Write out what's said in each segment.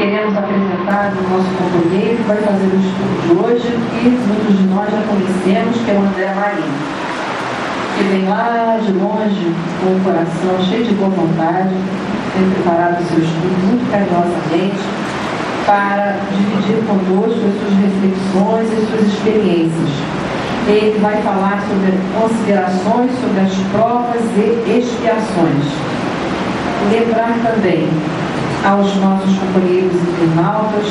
queremos apresentar o nosso companheiro que vai fazer o estudo de hoje, que muitos de nós já conhecemos, que é o André Marinho, que vem lá de longe, com o coração cheio de boa vontade, tem preparado o seu estudo muito carinhosamente para dividir conosco as suas reflexões e as suas experiências. Ele vai falar sobre considerações sobre as provas e expiações. Lembrar também aos nossos companheiros internautas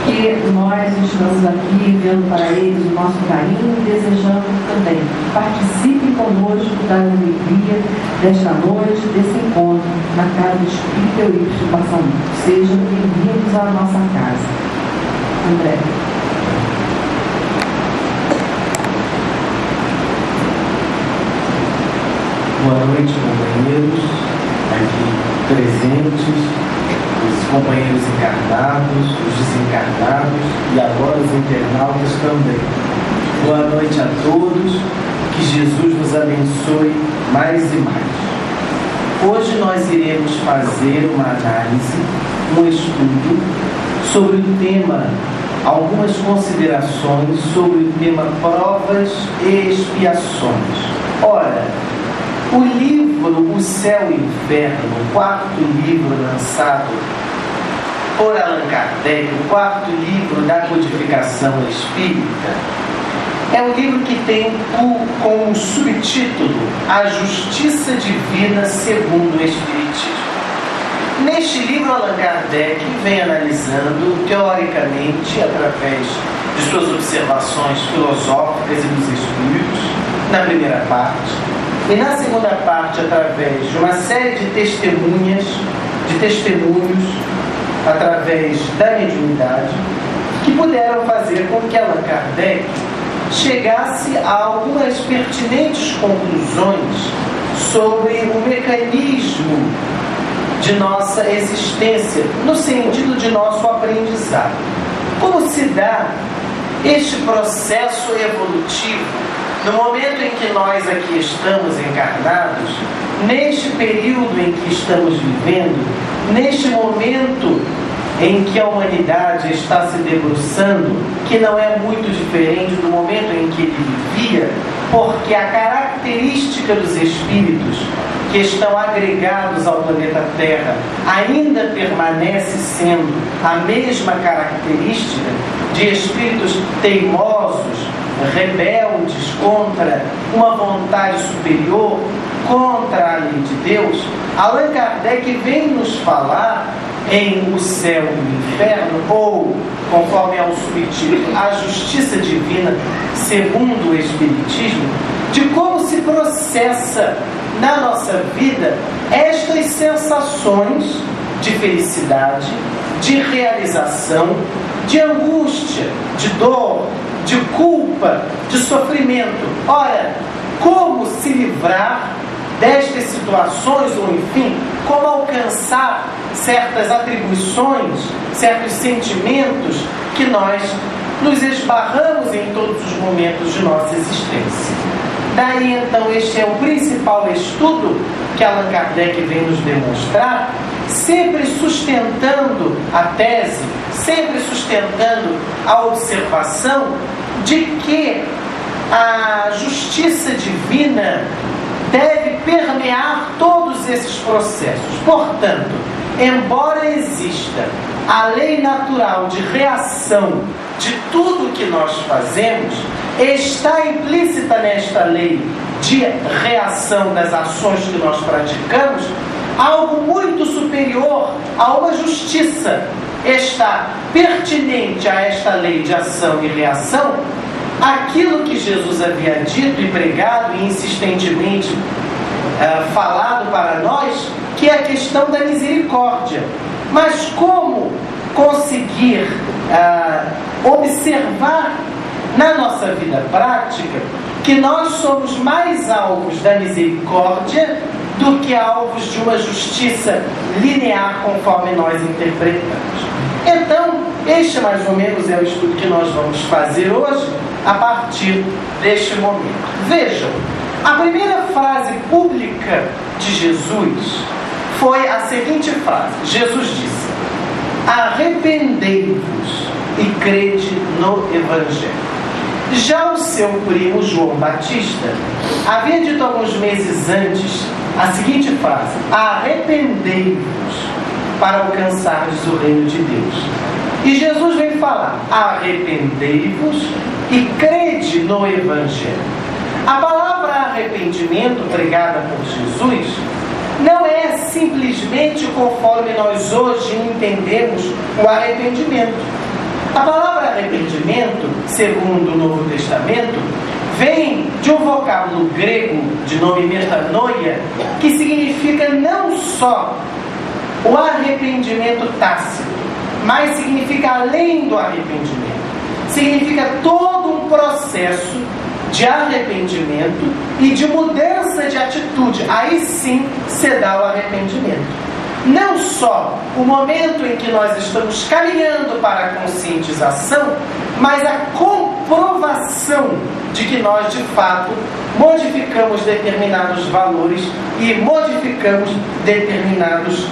que nós estamos aqui vendo para eles o nosso carinho e desejando também que participem conosco da alegria desta noite, desse encontro na Casa Espírita Eurípides Passamento. Sejam bem-vindos à nossa casa. André. Boa noite, companheiros aqui presentes, os companheiros encarnados, os desencarnados e agora os internautas também. Boa noite a todos, que Jesus nos abençoe mais e mais. Hoje nós iremos fazer uma análise, um estudo sobre o tema, algumas considerações sobre o tema provas e expiações. Ora, o livro O Céu e o Inferno, o quarto livro lançado por Allan Kardec, o quarto livro da codificação espírita, é um livro que tem como subtítulo A Justiça Divina segundo o Espiritismo. Neste livro, Allan Kardec vem analisando, teoricamente, através de suas observações filosóficas e dos espíritos, na primeira parte, e na segunda parte, através de uma série de testemunhos, através da mediunidade, que puderam fazer com que Allan Kardec chegasse a algumas pertinentes conclusões sobre o mecanismo de nossa existência, no sentido de nosso aprendizado. Como se dá este processo evolutivo no momento em que nós aqui estamos encarnados, neste período em que estamos vivendo, neste momento em que a humanidade está se debruçando, que não é muito diferente do momento em que ele vivia, porque a característica dos espíritos que estão agregados ao planeta Terra ainda permanece sendo a mesma característica de espíritos teimosos, rebeldes contra uma vontade superior, contra a lei de Deus. Allan Kardec vem nos falar em O Céu e o Inferno, ou, conforme é o subtítulo, A Justiça Divina segundo o Espiritismo, de como se processa na nossa vida estas sensações de felicidade, de realização, de angústia, de dor, de culpa, de sofrimento. Ora, como se livrar destas situações, ou enfim, como alcançar certas atribuições, certos sentimentos que nós nos esbarramos em todos os momentos de nossa existência. Daí, então, este é o principal estudo que Allan Kardec vem nos demonstrar, sempre sustentando a tese, sempre sustentando a observação de que a justiça divina deve permear todos esses processos. Portanto, embora exista a lei natural de reação de tudo que nós fazemos, está implícita nesta lei de reação das ações que nós praticamos algo muito superior a uma justiça. Está pertinente a esta lei de ação e reação aquilo que Jesus havia dito e pregado e insistentemente falado para nós, que é a questão da misericórdia. Mas como conseguir observar na nossa vida prática que nós somos mais alvos da misericórdia do que alvos de uma justiça linear conforme nós interpretamos? Então, este mais ou menos é o estudo que nós vamos fazer hoje a partir deste momento. Vejam, a primeira frase pública de Jesus foi a seguinte frase. Jesus disse: arrependei-vos e crede no Evangelho. Já o seu primo João Batista havia dito alguns meses antes a seguinte frase: arrependei-vos para alcançardes o reino de Deus. E Jesus vem falar: arrependei-vos e crede no Evangelho. A palavra arrependimento pregada por Jesus não é simplesmente conforme nós hoje entendemos o arrependimento. A palavra arrependimento, segundo o Novo Testamento, vem de um vocábulo grego de nome metanoia, que significa não só o arrependimento tácito, mas significa além do arrependimento. Significa todo um processo de arrependimento e de mudança de atitude. Aí sim se dá o arrependimento. Não só o momento em que nós estamos caminhando para a conscientização, mas a comprovação de que nós, de fato, modificamos determinados valores e modificamos determinados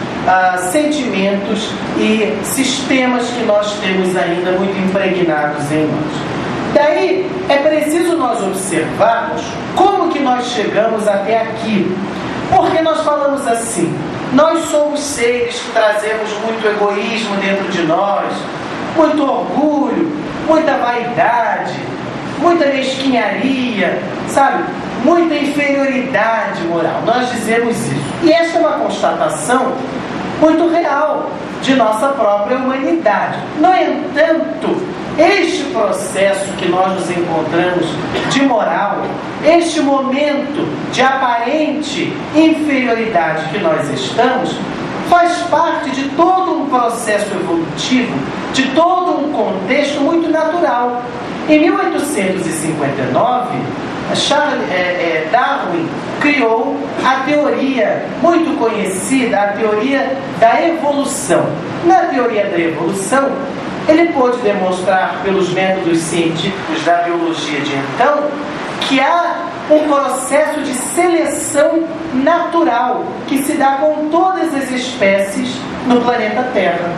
sentimentos e sistemas que nós temos ainda muito impregnados em nós. Daí é preciso nós observarmos como que nós chegamos até aqui. Porque nós falamos assim: nós somos seres que trazemos muito egoísmo dentro de nós, muito orgulho, muita vaidade, muita mesquinharia, sabe? Muita inferioridade moral. Nós dizemos isso. E esta é uma constatação muito real de nossa própria humanidade. No entanto, este processo que nós nos encontramos de moral, este momento de aparente inferioridade que nós estamos, faz parte de todo um processo evolutivo, de todo um contexto muito natural. Em 1859, Darwin criou a teoria muito conhecida, a teoria da evolução. Na teoria da evolução, ele pôde demonstrar pelos métodos científicos da biologia de então que há um processo de seleção natural que se dá com todas as espécies no planeta Terra.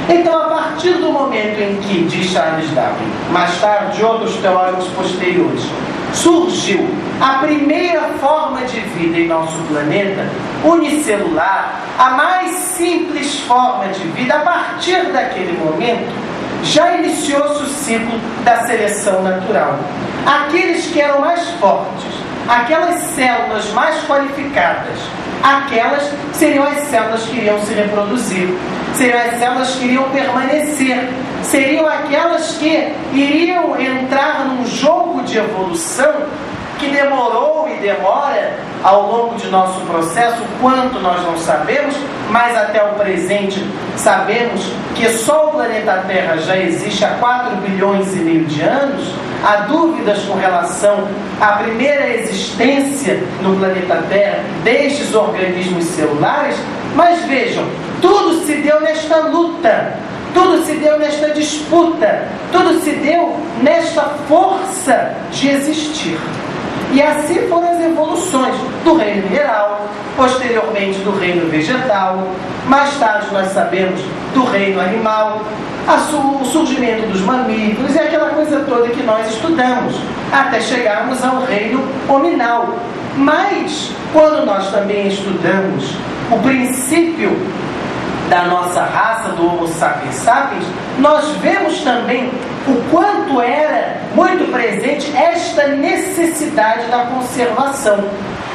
Então, a partir do momento em que, diz Charles Darwin, mais tarde outros teóricos posteriores, surgiu a primeira forma de vida em nosso planeta, unicelular, a mais simples forma de vida, a partir daquele momento, já iniciou-se o ciclo da seleção natural. Aqueles que eram mais fortes, aquelas células mais qualificadas, aquelas seriam as células que iriam se reproduzir, seriam as células que iriam permanecer, seriam aquelas que iriam entrar num jogo de evolução que demorou e demora ao longo de nosso processo, quanto nós não sabemos, mas até o presente sabemos que só o planeta Terra já existe há 4 bilhões e meio de anos. Há dúvidas com relação à primeira existência no planeta Terra destes organismos celulares, mas vejam, tudo se deu nesta luta, tudo se deu nesta disputa, tudo se deu nesta força de existir. E assim foram as evoluções do reino mineral, posteriormente do reino vegetal, mais tarde nós sabemos do reino animal, o surgimento dos mamíferos e aquela coisa toda que nós estudamos, até chegarmos ao reino hominal. Mas, quando nós também estudamos o princípio da nossa raça, do Homo sapiens sapiens, nós vemos também o quanto era muito presente esta necessidade da conservação.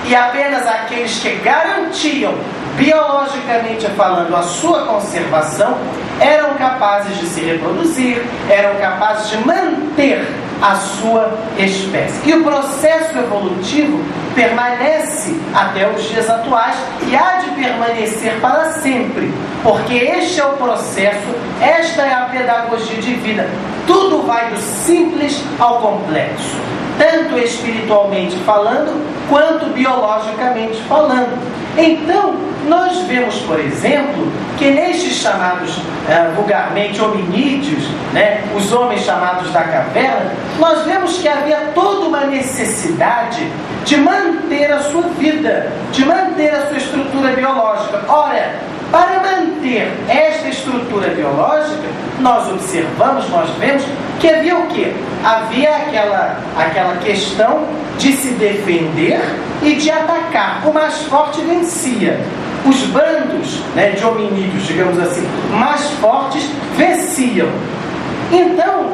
E apenas aqueles que garantiam, biologicamente falando, a sua conservação, eram capazes de se reproduzir, eram capazes de manter a sua espécie. E o processo evolutivo permanece até os dias atuais e há de permanecer para sempre, porque este é o processo, esta é a pedagogia de vida. Tudo vai do simples ao complexo, tanto espiritualmente falando, quanto biologicamente falando. Então, nós vemos, por exemplo, que nestes chamados vulgarmente hominídeos, os homens chamados da caverna, nós vemos que havia toda uma necessidade de manter a sua vida, de manter a sua estrutura biológica. Ora, Para manter esta estrutura biológica, nós observamos, nós vemos que havia o quê? Havia aquela questão de se defender e de atacar. O mais forte vencia. Os bandos, né, de hominídeos, digamos assim, mais fortes venciam. Então,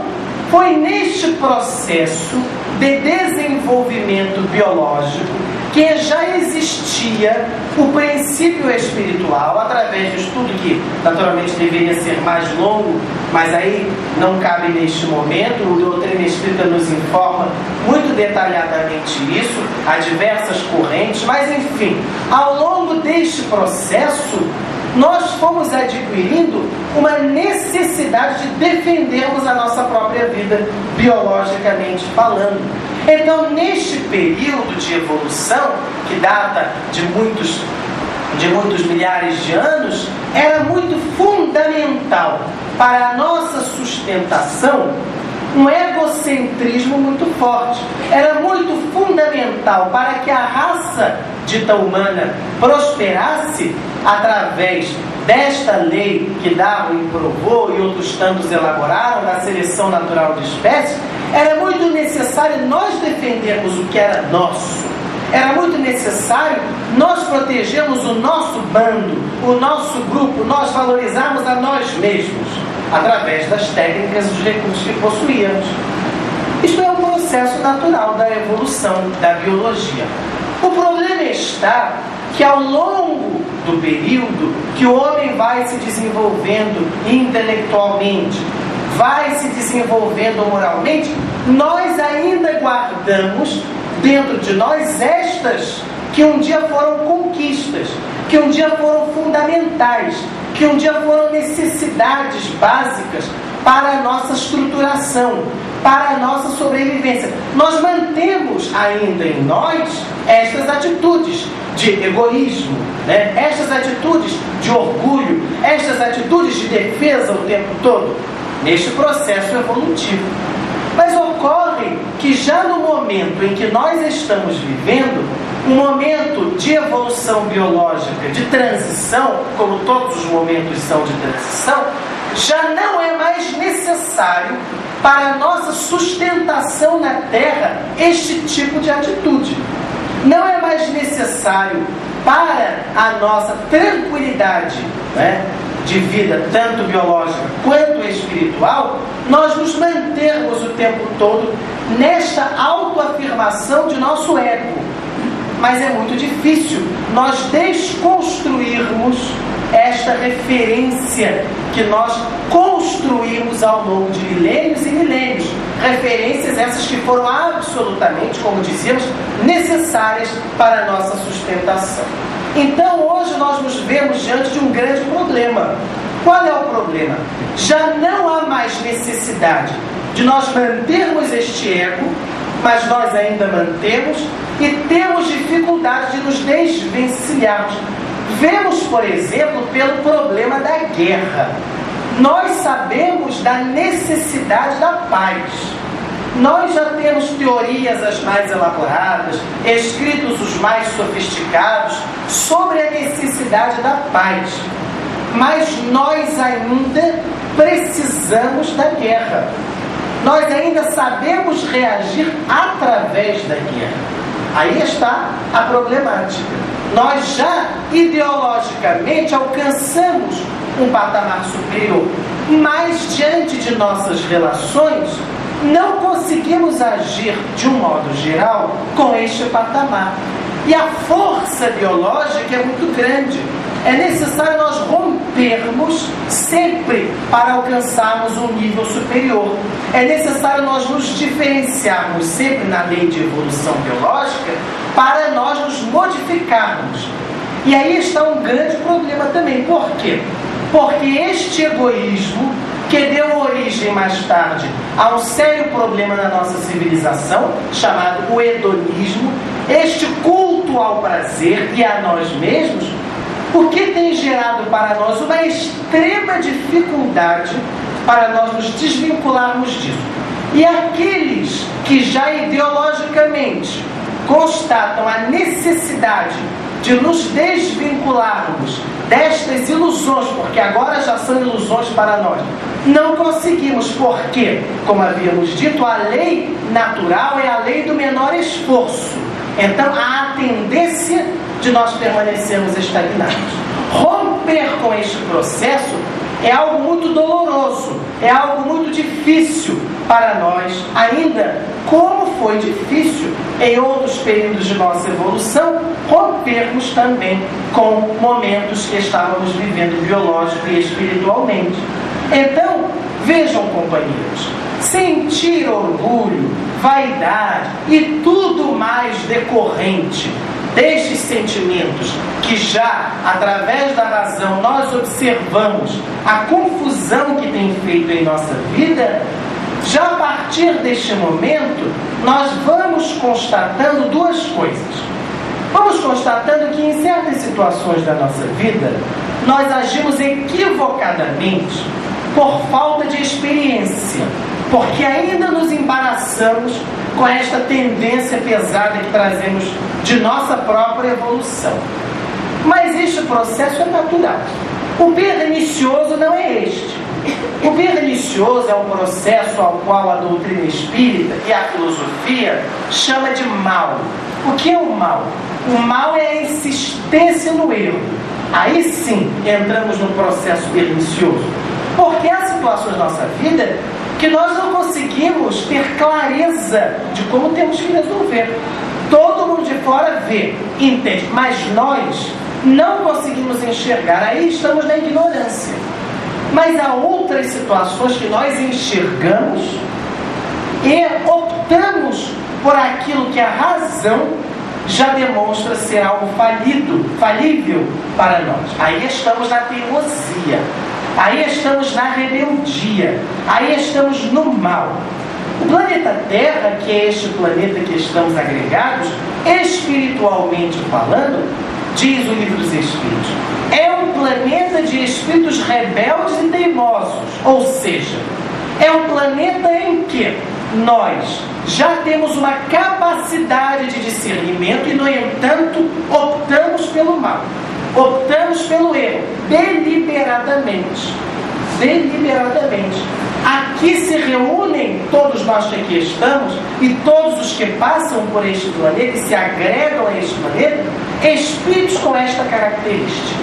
foi neste processo de desenvolvimento biológico que já existia o princípio espiritual, através de estudo que naturalmente deveria ser mais longo, mas aí não cabe neste momento. O Doutrina Espírita nos informa muito detalhadamente isso, há diversas correntes, mas enfim, ao longo deste processo, nós fomos adquirindo uma necessidade de defendermos a nossa própria vida, biologicamente falando. Então, neste período de evolução, que data de muitos milhares de anos, era muito fundamental para a nossa sustentação um egocentrismo muito forte. Era muito fundamental para que a raça dita humana prosperasse através desta lei que Darwin provou e outros tantos elaboraram, da seleção natural de espécies. Era muito necessário nós defendermos o que era nosso. Era muito necessário nós protegermos o nosso bando, o nosso grupo, nós valorizarmos a nós mesmos, através das técnicas e dos recursos que possuíamos. Isto é um processo natural da evolução, da biologia. O problema está que ao longo do período que o homem vai se desenvolvendo intelectualmente, vai se desenvolvendo moralmente, nós ainda guardamos dentro de nós estas que um dia foram conquistas, que um dia foram fundamentais, que um dia foram necessidades básicas para a nossa estruturação, para a nossa sobrevivência. Nós mantemos ainda em nós estas atitudes de egoísmo, né? Estas atitudes de orgulho, estas atitudes de defesa o tempo todo, neste processo evolutivo. Mas ocorre que já no momento em que nós estamos vivendo, um momento de evolução biológica, de transição, como todos os momentos são de transição, já não é mais necessário para a nossa sustentação na Terra este tipo de atitude. Não é mais necessário para a nossa tranquilidade, né, de vida, tanto biológica quanto espiritual, nós nos mantermos o tempo todo nesta autoafirmação de nosso ego. Mas é muito difícil nós desconstruirmos esta referência que nós construímos ao longo de milênios e milênios. Referências essas que foram absolutamente, como dizíamos, necessárias para a nossa sustentação. Então hoje nós nos vemos diante de um grande problema. Qual é o problema? Já não há mais necessidade de nós mantermos este ego, mas nós ainda mantemos e temos dificuldade de nos desvencilharmos. Vemos, por exemplo, pelo problema da guerra. Nós sabemos da necessidade da paz. Nós já temos teorias as mais elaboradas, escritos os mais sofisticados sobre a necessidade da paz. Mas nós ainda precisamos da guerra. Nós ainda sabemos reagir através da guerra. Aí está a problemática. Nós já ideologicamente alcançamos um patamar superior, mas diante de nossas relações não conseguimos agir de um modo geral com este patamar. E a força biológica é muito grande. É necessário nós rompermos sempre para alcançarmos um nível superior. É necessário nós nos diferenciarmos sempre na lei de evolução biológica para nós nos modificarmos. E aí está um grande problema também. Por quê? Porque este egoísmo, que deu origem mais tarde a um sério problema na nossa civilização, chamado o hedonismo, este culto ao prazer e a nós mesmos, o que tem gerado para nós uma extrema dificuldade para nós nos desvincularmos disso. E aqueles que já ideologicamente constatam a necessidade de nos desvincularmos destas ilusões, porque agora já são ilusões para nós, não conseguimos, porque, como havíamos dito, a lei natural é a lei do menor esforço. Então há a tendência de nós permanecermos estagnados. Romper com este processo é algo muito doloroso, é algo muito difícil para nós, ainda como foi difícil em outros períodos de nossa evolução rompermos também com momentos que estávamos vivendo biológico e espiritualmente. Então, vejam, companheiros, sentir orgulho, vaidade e tudo mais decorrente destes sentimentos que já, através da razão, nós observamos a confusão que tem feito em nossa vida, já a partir deste momento, nós vamos constatando duas coisas. Vamos constatando que em certas situações da nossa vida, nós agimos equivocadamente por falta de experiência, porque ainda nos embaraçamos com esta tendência pesada que trazemos de nossa própria evolução. Mas este processo é natural. O pernicioso não é este. O pernicioso é um processo ao qual a doutrina espírita e a filosofia chama de mal. O que é o mal? O mal é a insistência no erro. Aí sim entramos no processo pernicioso. Porque há situações da nossa vida que nós não conseguimos ter clareza de como temos que resolver. Todo mundo de fora vê, entende, mas nós não conseguimos enxergar. Aí estamos na ignorância. Mas há outras situações que nós enxergamos e optamos por aquilo que a razão já demonstra ser algo falível para nós. Aí estamos na teimosia, aí estamos na rebeldia, aí estamos no mal. O planeta Terra, que é este planeta que estamos agregados, espiritualmente falando, diz o Livro dos Espíritos, é um planeta de espíritos rebeldes e teimosos. Ou seja, é um planeta em que nós já temos uma capacidade de discernimento e, no entanto, optamos pelo mal, optamos pelo erro, deliberadamente. Aqui se reúnem todos nós que aqui estamos e todos os que passam por este planeta e se agregam a este planeta, espíritos com esta característica,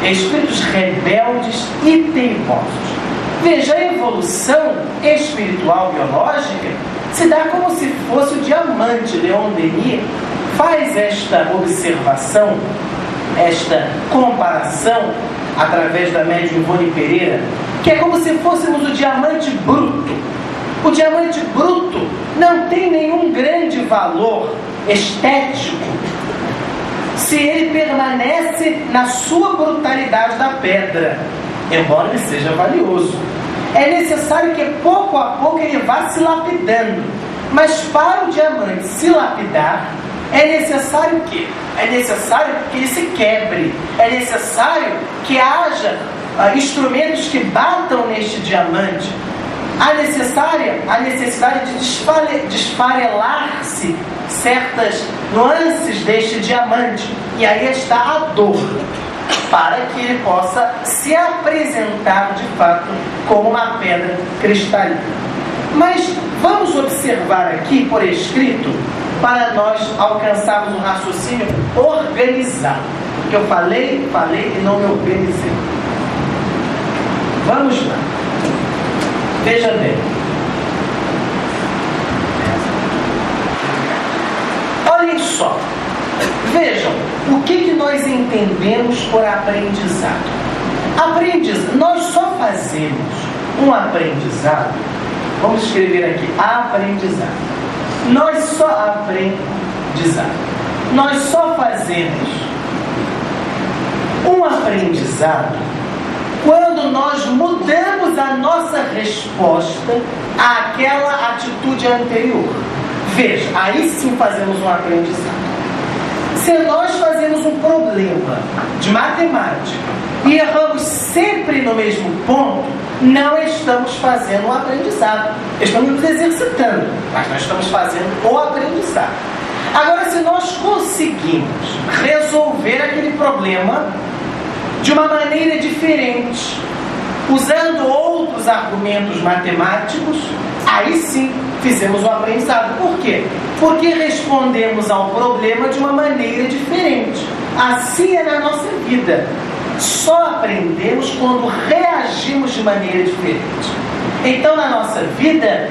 espíritos rebeldes e teimosos. Veja, a evolução espiritual biológica se dá como se fosse o diamante. Leon Denis faz esta observação, esta comparação através da médium Ivone Pereira, que é como se fôssemos o diamante bruto. O diamante bruto não tem nenhum grande valor estético se ele permanece na sua brutalidade da pedra, embora ele seja valioso. É necessário que pouco a pouco ele vá se lapidando. Mas para o diamante se lapidar, é necessário que ele se quebre. É necessário que haja instrumentos que batam neste diamante. Há necessidade de desfarelar-se certas nuances deste diamante. E aí está a dor, para que ele possa se apresentar de fato como uma pedra cristalina. Mas vamos observar aqui por escrito, para nós alcançarmos um raciocínio organizado. Porque eu falei e não me organizei. Vamos lá. Veja bem. Olhem só. Vejam o que nós entendemos por aprendizado. Nós só fazemos um aprendizado. Vamos escrever aqui, aprendizado. Nós só fazemos um aprendizado quando nós mudamos a nossa resposta àquela atitude anterior. Veja, aí sim fazemos um aprendizado. Se nós fazemos um problema de matemática e erramos sempre no mesmo ponto, não estamos fazendo um aprendizado. Estamos nos exercitando, mas nós estamos fazendo o aprendizado. Agora, se nós conseguimos resolver aquele problema de uma maneira diferente, usando outros argumentos matemáticos, aí sim fizemos o aprendizado. Por quê? Porque respondemos ao problema de uma maneira diferente. Assim é na nossa vida. Só aprendemos quando reagimos de maneira diferente. Então, na nossa vida,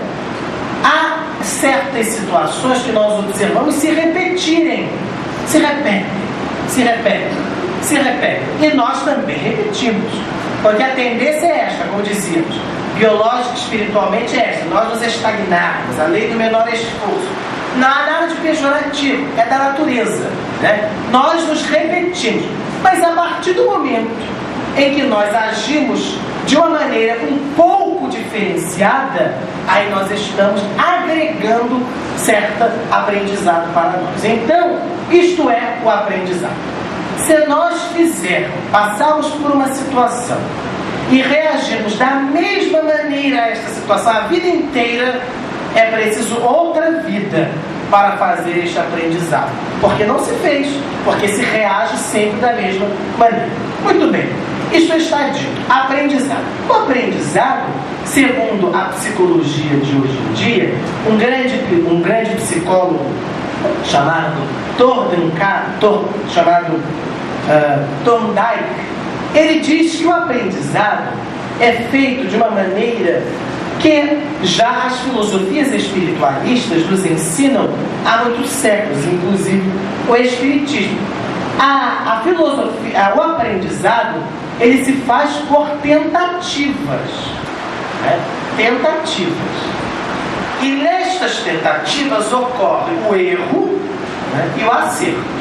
há certas situações que nós observamos se repetirem. Se repetem, se repetem, se repetem. E nós também repetimos. Porque a tendência é esta, como dizíamos, biológica e espiritualmente é esta, nós nos estagnarmos, a lei do menor esforço. Não há nada de pejorativo, é da natureza, né? Nós nos repetimos, mas a partir do momento em que nós agimos de uma maneira um pouco diferenciada, aí nós estamos agregando certo aprendizado para nós. Então, isto é o aprendizado. Se nós passarmos por uma situação e reagirmos da mesma maneira a esta situação a vida inteira, é preciso outra vida para fazer este aprendizado. Porque não se fez, porque se reage sempre da mesma maneira. Muito bem, isto está dito. Aprendizado. O aprendizado, segundo a psicologia de hoje em dia, um grande psicólogo chamado Thorndike, ele diz que o aprendizado é feito de uma maneira que já as filosofias espiritualistas nos ensinam há muitos séculos, inclusive o Espiritismo. A filosofia, o aprendizado, ele se faz por tentativas, né? Tentativas. E nestas tentativas ocorre o erro, né, e o acerto.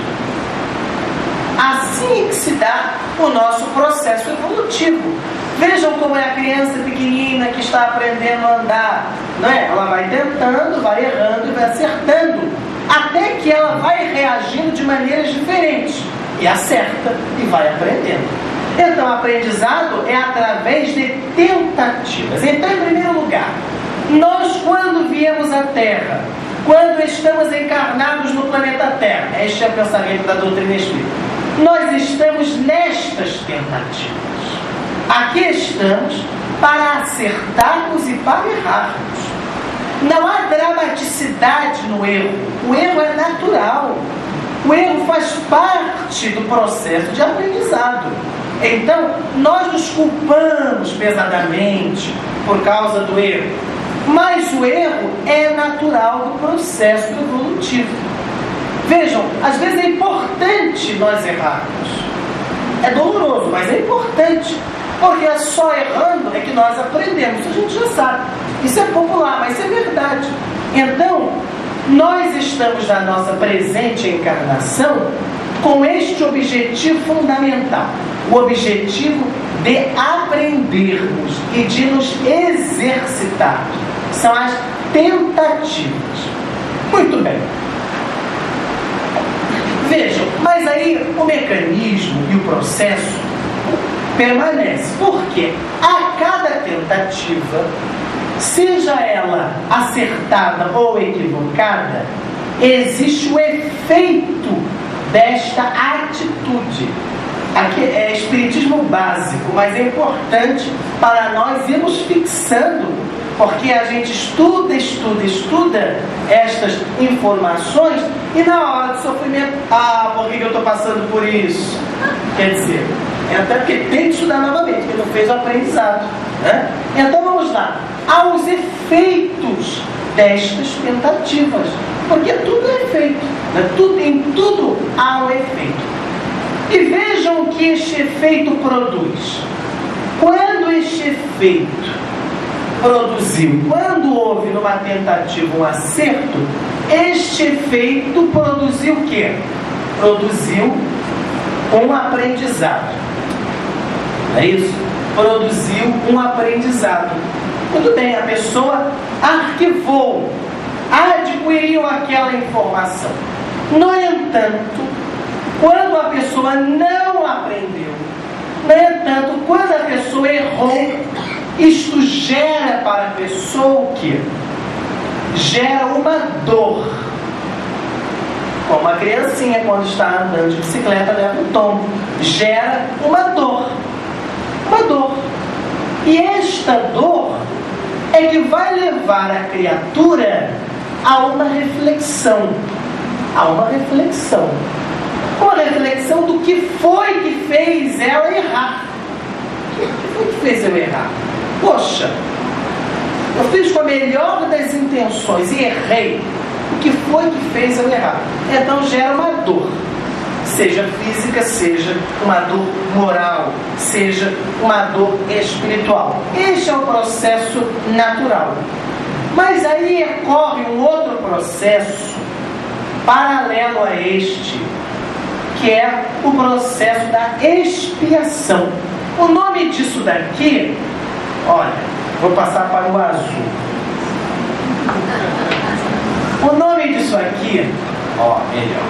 Assim que se dá o nosso processo evolutivo. Vejam como é a criança pequenina que está aprendendo a andar, não é? Ela vai tentando, vai errando e vai acertando, até que ela vai reagindo de maneiras diferentes e acerta e vai aprendendo. Então, o aprendizado é através de tentativas. Então, em primeiro lugar, nós, quando viemos à Terra, quando estamos encarnados no planeta Terra, este é o pensamento da doutrina espírita, nós estamos nestas tentativas. Aqui estamos para acertarmos e para errarmos. Não há dramaticidade no erro. O erro é natural. O erro faz parte do processo de aprendizado. Então, nós nos culpamos pesadamente por causa do erro. Mas o erro é natural do processo evolutivo. Vejam, às vezes é importante nós errarmos. É doloroso, mas é importante. Porque é só errando é que nós aprendemos. A gente já sabe. Isso é popular, mas isso é verdade. Então, nós estamos na nossa presente encarnação com este objetivo fundamental. O objetivo de aprendermos e de nos exercitarmos. São as tentativas. Muito bem. Vejam, mas aí o mecanismo e o processo permanece. Porque a cada tentativa, seja ela acertada ou equivocada, existe o efeito desta atitude. Aqui é espiritismo básico, mas é importante para nós irmos fixando, porque a gente estuda estas informações e na hora do sofrimento, por que eu estou passando por isso? Quer dizer, até porque tem que estudar novamente, porque não fez o aprendizado, né? Então vamos lá, aos efeitos destas tentativas, porque tudo é efeito, né? Em tudo há um efeito. E vejam o que este efeito produz. Quando este efeito produziu, quando houve numa tentativa um acerto, este efeito produziu o quê? Produziu um aprendizado. Não é isso? Produziu um aprendizado. Tudo bem, a pessoa arquivou, adquiriu aquela informação. No entanto, quando a pessoa não aprendeu, no entanto, quando a pessoa errou, isto gera para a pessoa o quê? Gera uma dor. Como uma criancinha, quando está andando de bicicleta, leva um tombo. Gera uma dor. Uma dor. E esta dor é que vai levar a criatura a uma reflexão. A uma reflexão. Uma reflexão do que foi que fez ela errar. O que foi que fez eu errar? Poxa, eu fiz com a melhor das intenções e errei. O que foi que fez eu errar? Então gera uma dor. Seja física, seja uma dor moral, seja uma dor espiritual. Este é o processo natural. Mas aí ocorre um outro processo paralelo a este, que é o processo da expiação. O nome disso daqui, olha, vou passar para o azul. O nome disso aqui, ó, melhor,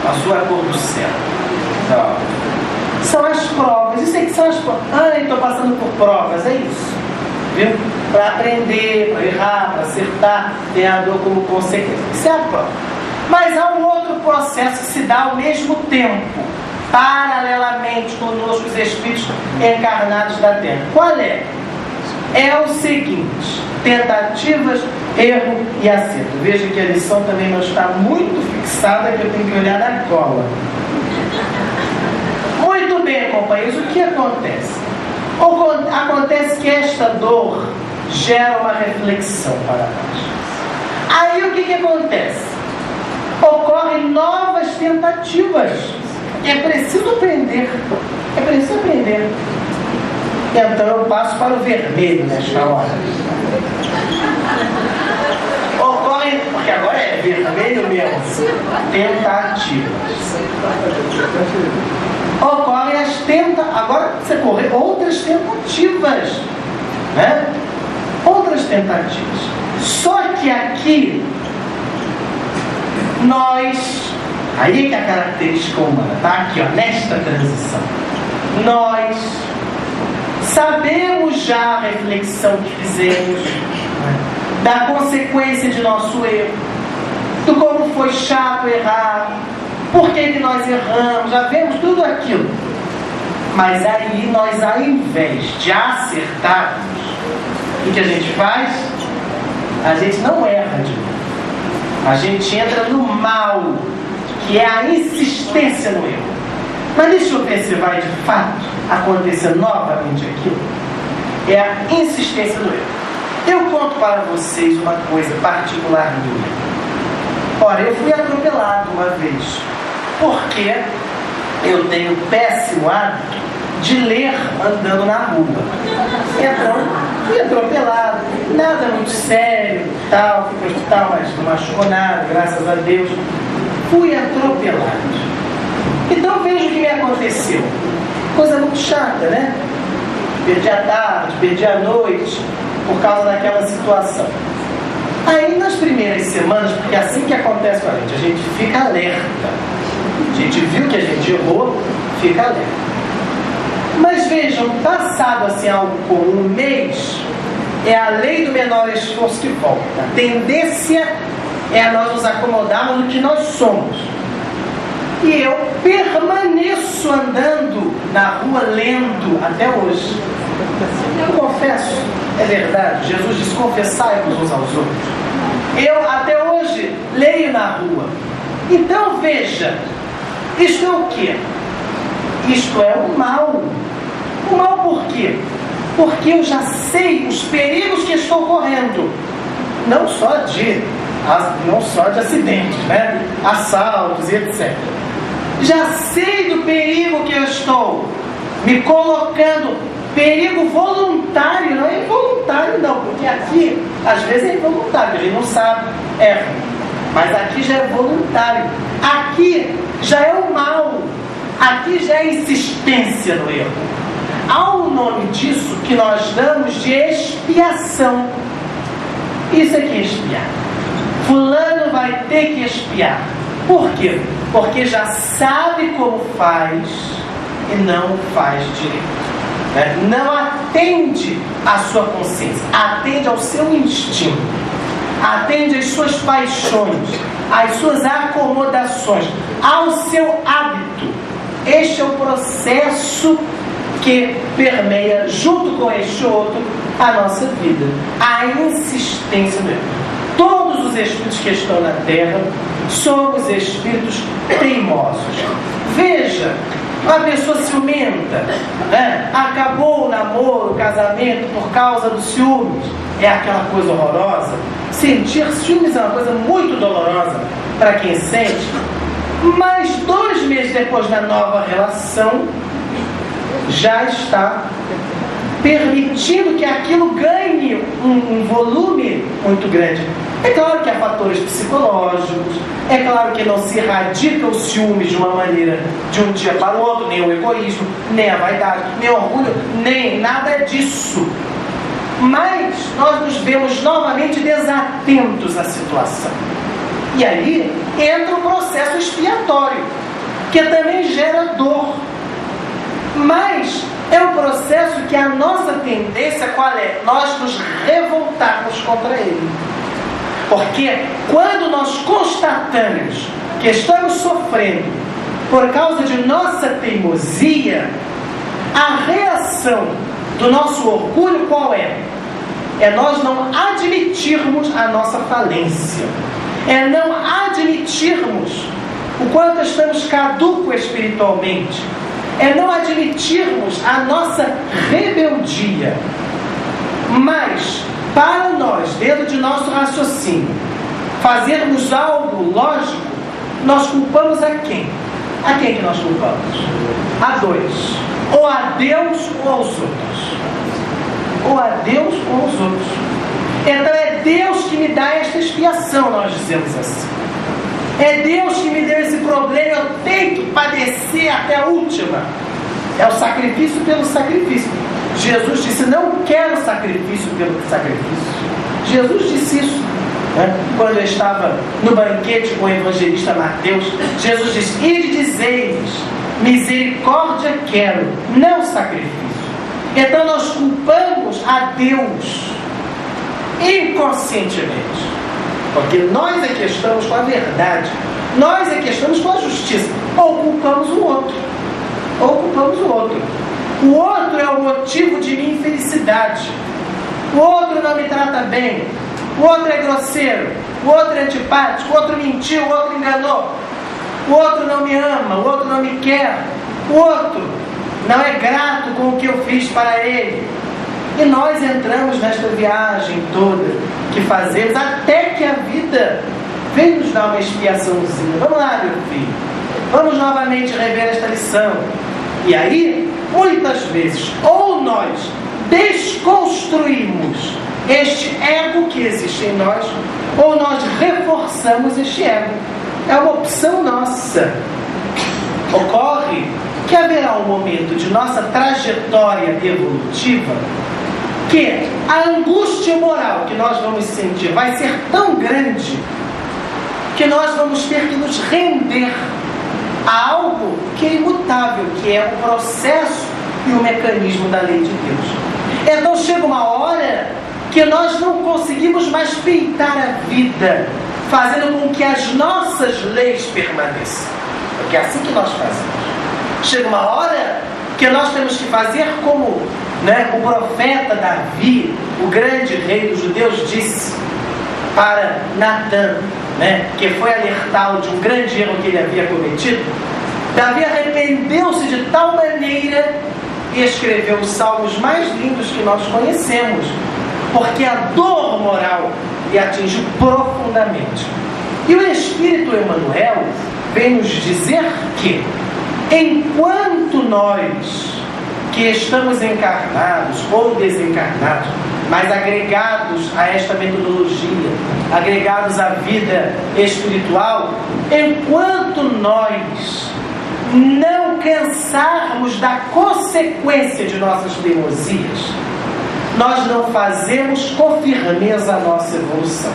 a sua cor do céu. Ó, são as provas. Isso aqui são as provas. Ah, estou passando por provas, é isso. Viu? Para aprender, para errar, para acertar, tem a dor como consequência. Isso é a prova. Mas há um outro processo que se dá ao mesmo tempo, paralelamente conosco, os espíritos encarnados da Terra. Qual é? É o seguinte: tentativas, erro e acerto. Veja que a lição também não está muito fixada, que eu tenho que olhar na cola. Muito bem, companheiros, o que acontece? Acontece que esta dor gera uma reflexão para nós. Aí o que acontece? Ocorrem novas tentativas. É preciso aprender. É preciso aprender. Então eu passo para o vermelho nesta hora. Ocorrem, porque agora é vermelho mesmo, tentativas. Ocorrem as tentativas. Agora você corre outras tentativas, né? Outras tentativas. Só que aqui nós, aí que é a característica humana, tá? Aqui, ó, nesta transição, nós sabemos já a reflexão que fizemos, né, da consequência de nosso erro, do como foi chato errar, por que nós erramos, já vemos tudo aquilo. Mas aí nós, ao invés de acertarmos, o que a gente faz? A gente não erra de novo. A gente entra no mal, que é a insistência no erro. Mas deixa eu ver se vai de fato acontecer novamente aquilo. É a insistência no erro. Eu conto para vocês uma coisa particular minha. Ora, eu fui atropelado uma vez, porque eu tenho o péssimo hábito de ler andando na rua. Então, fui atropelado, nada muito sério, tal, fui para o hospital, mas não machucou nada, graças a Deus. Fui atropelado. Então veja o que me aconteceu. Coisa muito chata, né? Perdi a tarde, perdi a noite, por causa daquela situação. Aí nas primeiras semanas, porque é assim que acontece com a gente fica alerta. A gente viu que a gente errou, fica alerta. Mas vejam, passado assim algo como um mês, é a lei do menor esforço que volta. A tendência é a nós nos acomodarmos no que nós somos. E eu permaneço andando na rua lendo até hoje. Eu confesso, é verdade, Jesus diz: confessai-vos uns aos outros. Eu até hoje leio na rua. Então veja, isto é o quê? Isto é o mal. O mal por quê? Porque eu já sei os perigos que estou correndo. Não só de acidentes, né? Assaltos e etc. Já sei do perigo que eu estou me colocando. Perigo voluntário, não é involuntário não, porque aqui às vezes é involuntário, a gente não sabe, erra. Mas aqui já é voluntário. Aqui já é o mal. Aqui já é insistência no erro. Há um nome disso que nós damos de expiação. Isso aqui é expiar. Fulano vai ter que expiar. Por quê? Porque já sabe como faz e não faz direito. Não atende à sua consciência, atende ao seu instinto, atende às suas paixões, às suas acomodações, ao seu hábito. Este é o processo que permeia, junto com este outro, a nossa vida. A insistência do erro. Todos os espíritos que estão na Terra somos espíritos teimosos. Veja, uma pessoa ciumenta, né? Acabou o namoro, o casamento por causa dos ciúmes. É aquela coisa horrorosa. Sentir ciúmes é uma coisa muito dolorosa para quem sente. Mas 2 meses depois da nova relação, já está permitindo que aquilo ganhe um volume muito grande. É claro que há fatores psicológicos, é claro que não se erradica o ciúme de uma maneira de um dia para o outro, nem o egoísmo, nem a vaidade, nem o orgulho, nem nada disso. Mas nós nos vemos novamente desatentos à situação. E aí entra o processo expiatório, que também gera dor. Mas é um processo que a nossa tendência qual é? Nós nos revoltarmos contra ele. Porque quando nós constatamos que estamos sofrendo por causa de nossa teimosia, a reação do nosso orgulho qual é? É nós não admitirmos a nossa falência. É não admitirmos o quanto estamos caducos espiritualmente. É não admitirmos a nossa rebeldia. Mas, para nós, dentro de nosso raciocínio, fazermos algo lógico, nós culpamos a quem? A quem que nós culpamos? A 2. Ou a Deus ou aos outros. Ou a Deus ou aos outros. Então é Deus que me dá esta expiação, nós dizemos assim. É Deus que me deu esse problema, eu tenho que padecer até a última. É o sacrifício pelo sacrifício. Jesus disse, não quero sacrifício pelo sacrifício. Jesus disse isso, né? Quando eu estava no banquete com o evangelista Mateus, Jesus disse, ide dizeis, misericórdia quero, não sacrifício. Então nós culpamos a Deus inconscientemente. Porque nós é que estamos com a verdade. Nós é que estamos com a justiça. Ou culpamos o outro. Ou culpamos o outro. O outro é o motivo de minha infelicidade. O outro não me trata bem. O outro é grosseiro. O outro é antipático. O outro mentiu. O outro enganou. O outro não me ama. O outro não me quer. O outro não é grato com o que eu fiz para ele. E nós entramos nesta viagem toda que fazemos, até que a vida vem nos dar uma expiaçãozinha. Vamos lá, meu filho. Vamos novamente rever esta lição. E aí, muitas vezes, ou nós desconstruímos este ego que existe em nós, ou nós reforçamos este ego. É uma opção nossa. Ocorre que haverá um momento de nossa trajetória evolutiva que a angústia moral que nós vamos sentir vai ser tão grande que nós vamos ter que nos render a algo que é imutável, que é o processo e o mecanismo da lei de Deus. Então chega uma hora que nós não conseguimos mais peitar a vida, fazendo com que as nossas leis permaneçam. Porque é assim que nós fazemos. Chega uma hora que nós temos que fazer como o profeta Davi, o grande rei dos judeus, disse para Natã, que foi alertá-lo de um grande erro que ele havia cometido. Davi arrependeu-se de tal maneira e escreveu os salmos mais lindos que nós conhecemos, porque a dor moral lhe atingiu profundamente. E o Espírito Emmanuel vem nos dizer que, enquanto nós que estamos encarnados ou desencarnados, mas agregados a esta metodologia, agregados à vida espiritual, enquanto nós não cansarmos da consequência de nossas teimosias, nós não fazemos com firmeza a nossa evolução.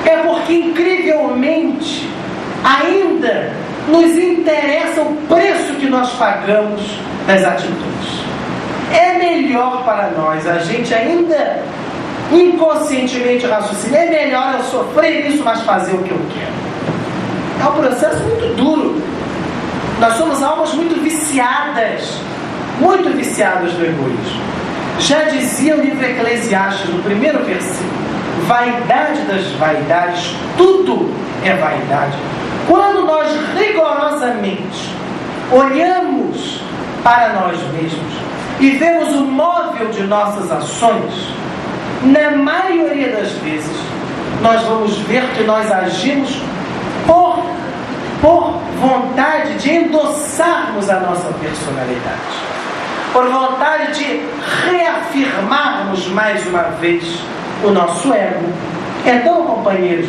É porque, incrivelmente, ainda nos interessa o preço que nós pagamos das atitudes. É melhor para nós, a gente ainda inconscientemente raciocina, é melhor eu sofrer isso, mas fazer o que eu quero. É um processo muito duro. Nós somos almas muito viciadas do egoísmo. Já dizia o livro Eclesiastes, no primeiro versículo: vaidade das vaidades, tudo é vaidade. Quando nós rigorosamente olhamos para nós mesmos e vemos o móvel de nossas ações, na maioria das vezes, nós vamos ver que nós agimos por vontade de endossarmos a nossa personalidade, por vontade de reafirmarmos mais uma vez o nosso ego. Então, companheiros,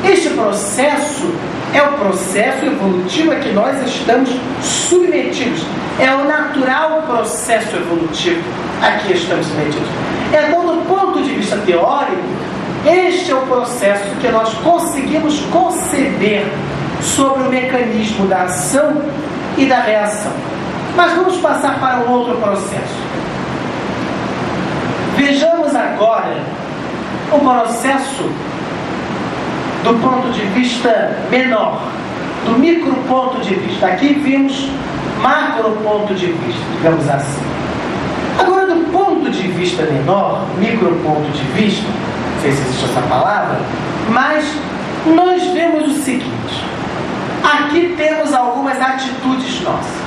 este processo é o processo evolutivo a que nós estamos submetidos. É o natural processo evolutivo a que estamos submetidos. Então, do ponto de vista teórico, este é o processo que nós conseguimos conceber sobre o mecanismo da ação e da reação. Mas vamos passar para um outro processo. Vejamos agora o processo do ponto de vista menor, do micro ponto de vista. Aqui vimos macro ponto de vista, digamos assim. Agora, do ponto de vista menor, micro ponto de vista, não sei se existe essa palavra, mas nós vemos o seguinte: aqui temos algumas atitudes nossas.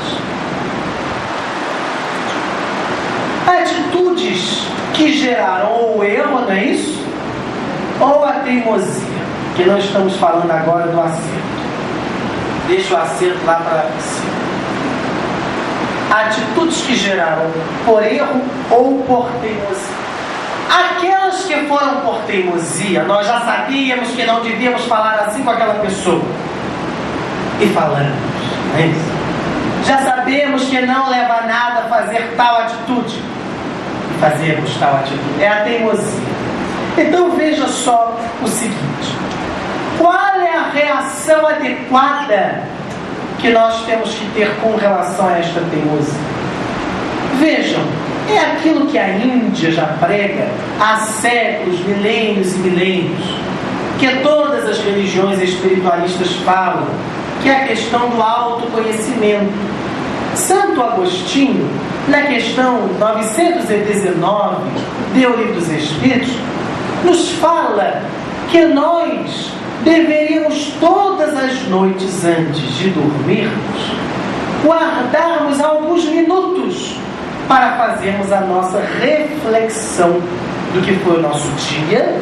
Atitudes que geraram ou o erro, não é isso? Ou a teimosia, que não estamos falando agora do acerto. Deixa o acerto lá para cima. Atitudes que geraram por erro ou por teimosia. Aquelas que foram por teimosia, nós já sabíamos que não devíamos falar assim com aquela pessoa. E falamos, não é isso? Já sabemos que não leva a nada fazer tal atitude. E fazemos tal atitude. É a teimosia. Então veja só o seguinte: qual é a reação adequada que nós temos que ter com relação a esta teimosia? Vejam, é aquilo que a Índia já prega há séculos, milênios e milênios, que todas as religiões espiritualistas falam, que é a questão do autoconhecimento. Santo Agostinho, na questão 919 do Livro dos Espíritos, nos fala que nós deveríamos todas as noites antes de dormirmos guardarmos alguns minutos para fazermos a nossa reflexão do que foi o nosso dia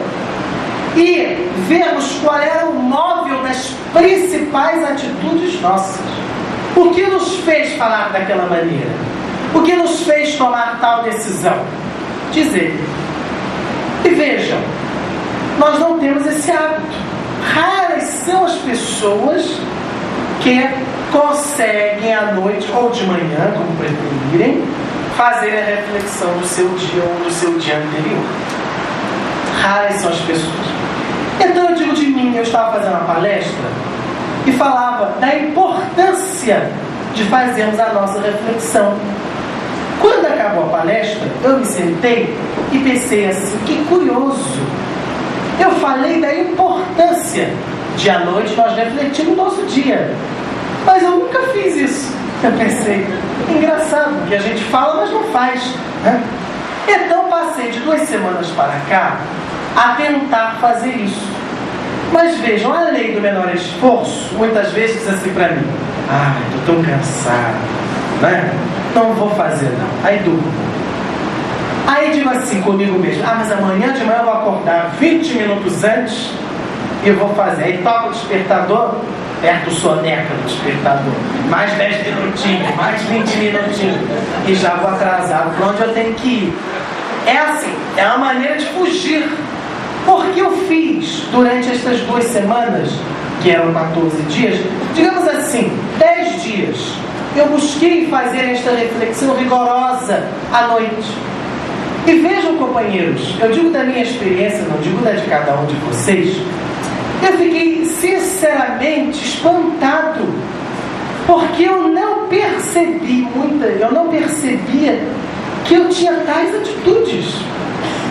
e vermos qual era o móvel das principais atitudes nossas. O que nos fez falar daquela maneira? O que nos fez tomar tal decisão? Dizer. E vejam, nós não temos esse hábito. Raras são as pessoas que conseguem à noite ou de manhã, como preferirem, fazer a reflexão do seu dia ou do seu dia anterior. Raras são as pessoas. Então eu digo de mim, eu estava fazendo uma palestra e falava da importância de fazermos a nossa reflexão. Quando acabou a palestra, eu me sentei e pensei assim: que curioso. Eu falei da importância de à noite nós refletirmos o nosso dia. Mas eu nunca fiz isso. Eu pensei, engraçado, que a gente fala, mas não faz, né? Então passei de 2 semanas para cá a tentar fazer isso. Mas vejam, a lei do menor esforço, muitas vezes diz assim para mim: estou tão cansado, né? Não vou fazer não. Aí durmo. Aí digo assim comigo mesmo: mas amanhã de manhã eu vou acordar 20 minutos antes e eu vou fazer. Aí toca o despertador, aperto o soneca do despertador, mais 10 minutinhos, mais 20 minutinhos, e já vou atrasado para onde eu tenho que ir. É assim, é uma maneira de fugir. Porque eu fiz durante estas 2 semanas, que eram 14 dias, digamos assim, 10 dias, eu busquei fazer esta reflexão rigorosa à noite. E vejam, companheiros, eu digo da minha experiência, não digo da de cada um de vocês, eu fiquei sinceramente espantado, porque eu não percebia que eu tinha tais atitudes.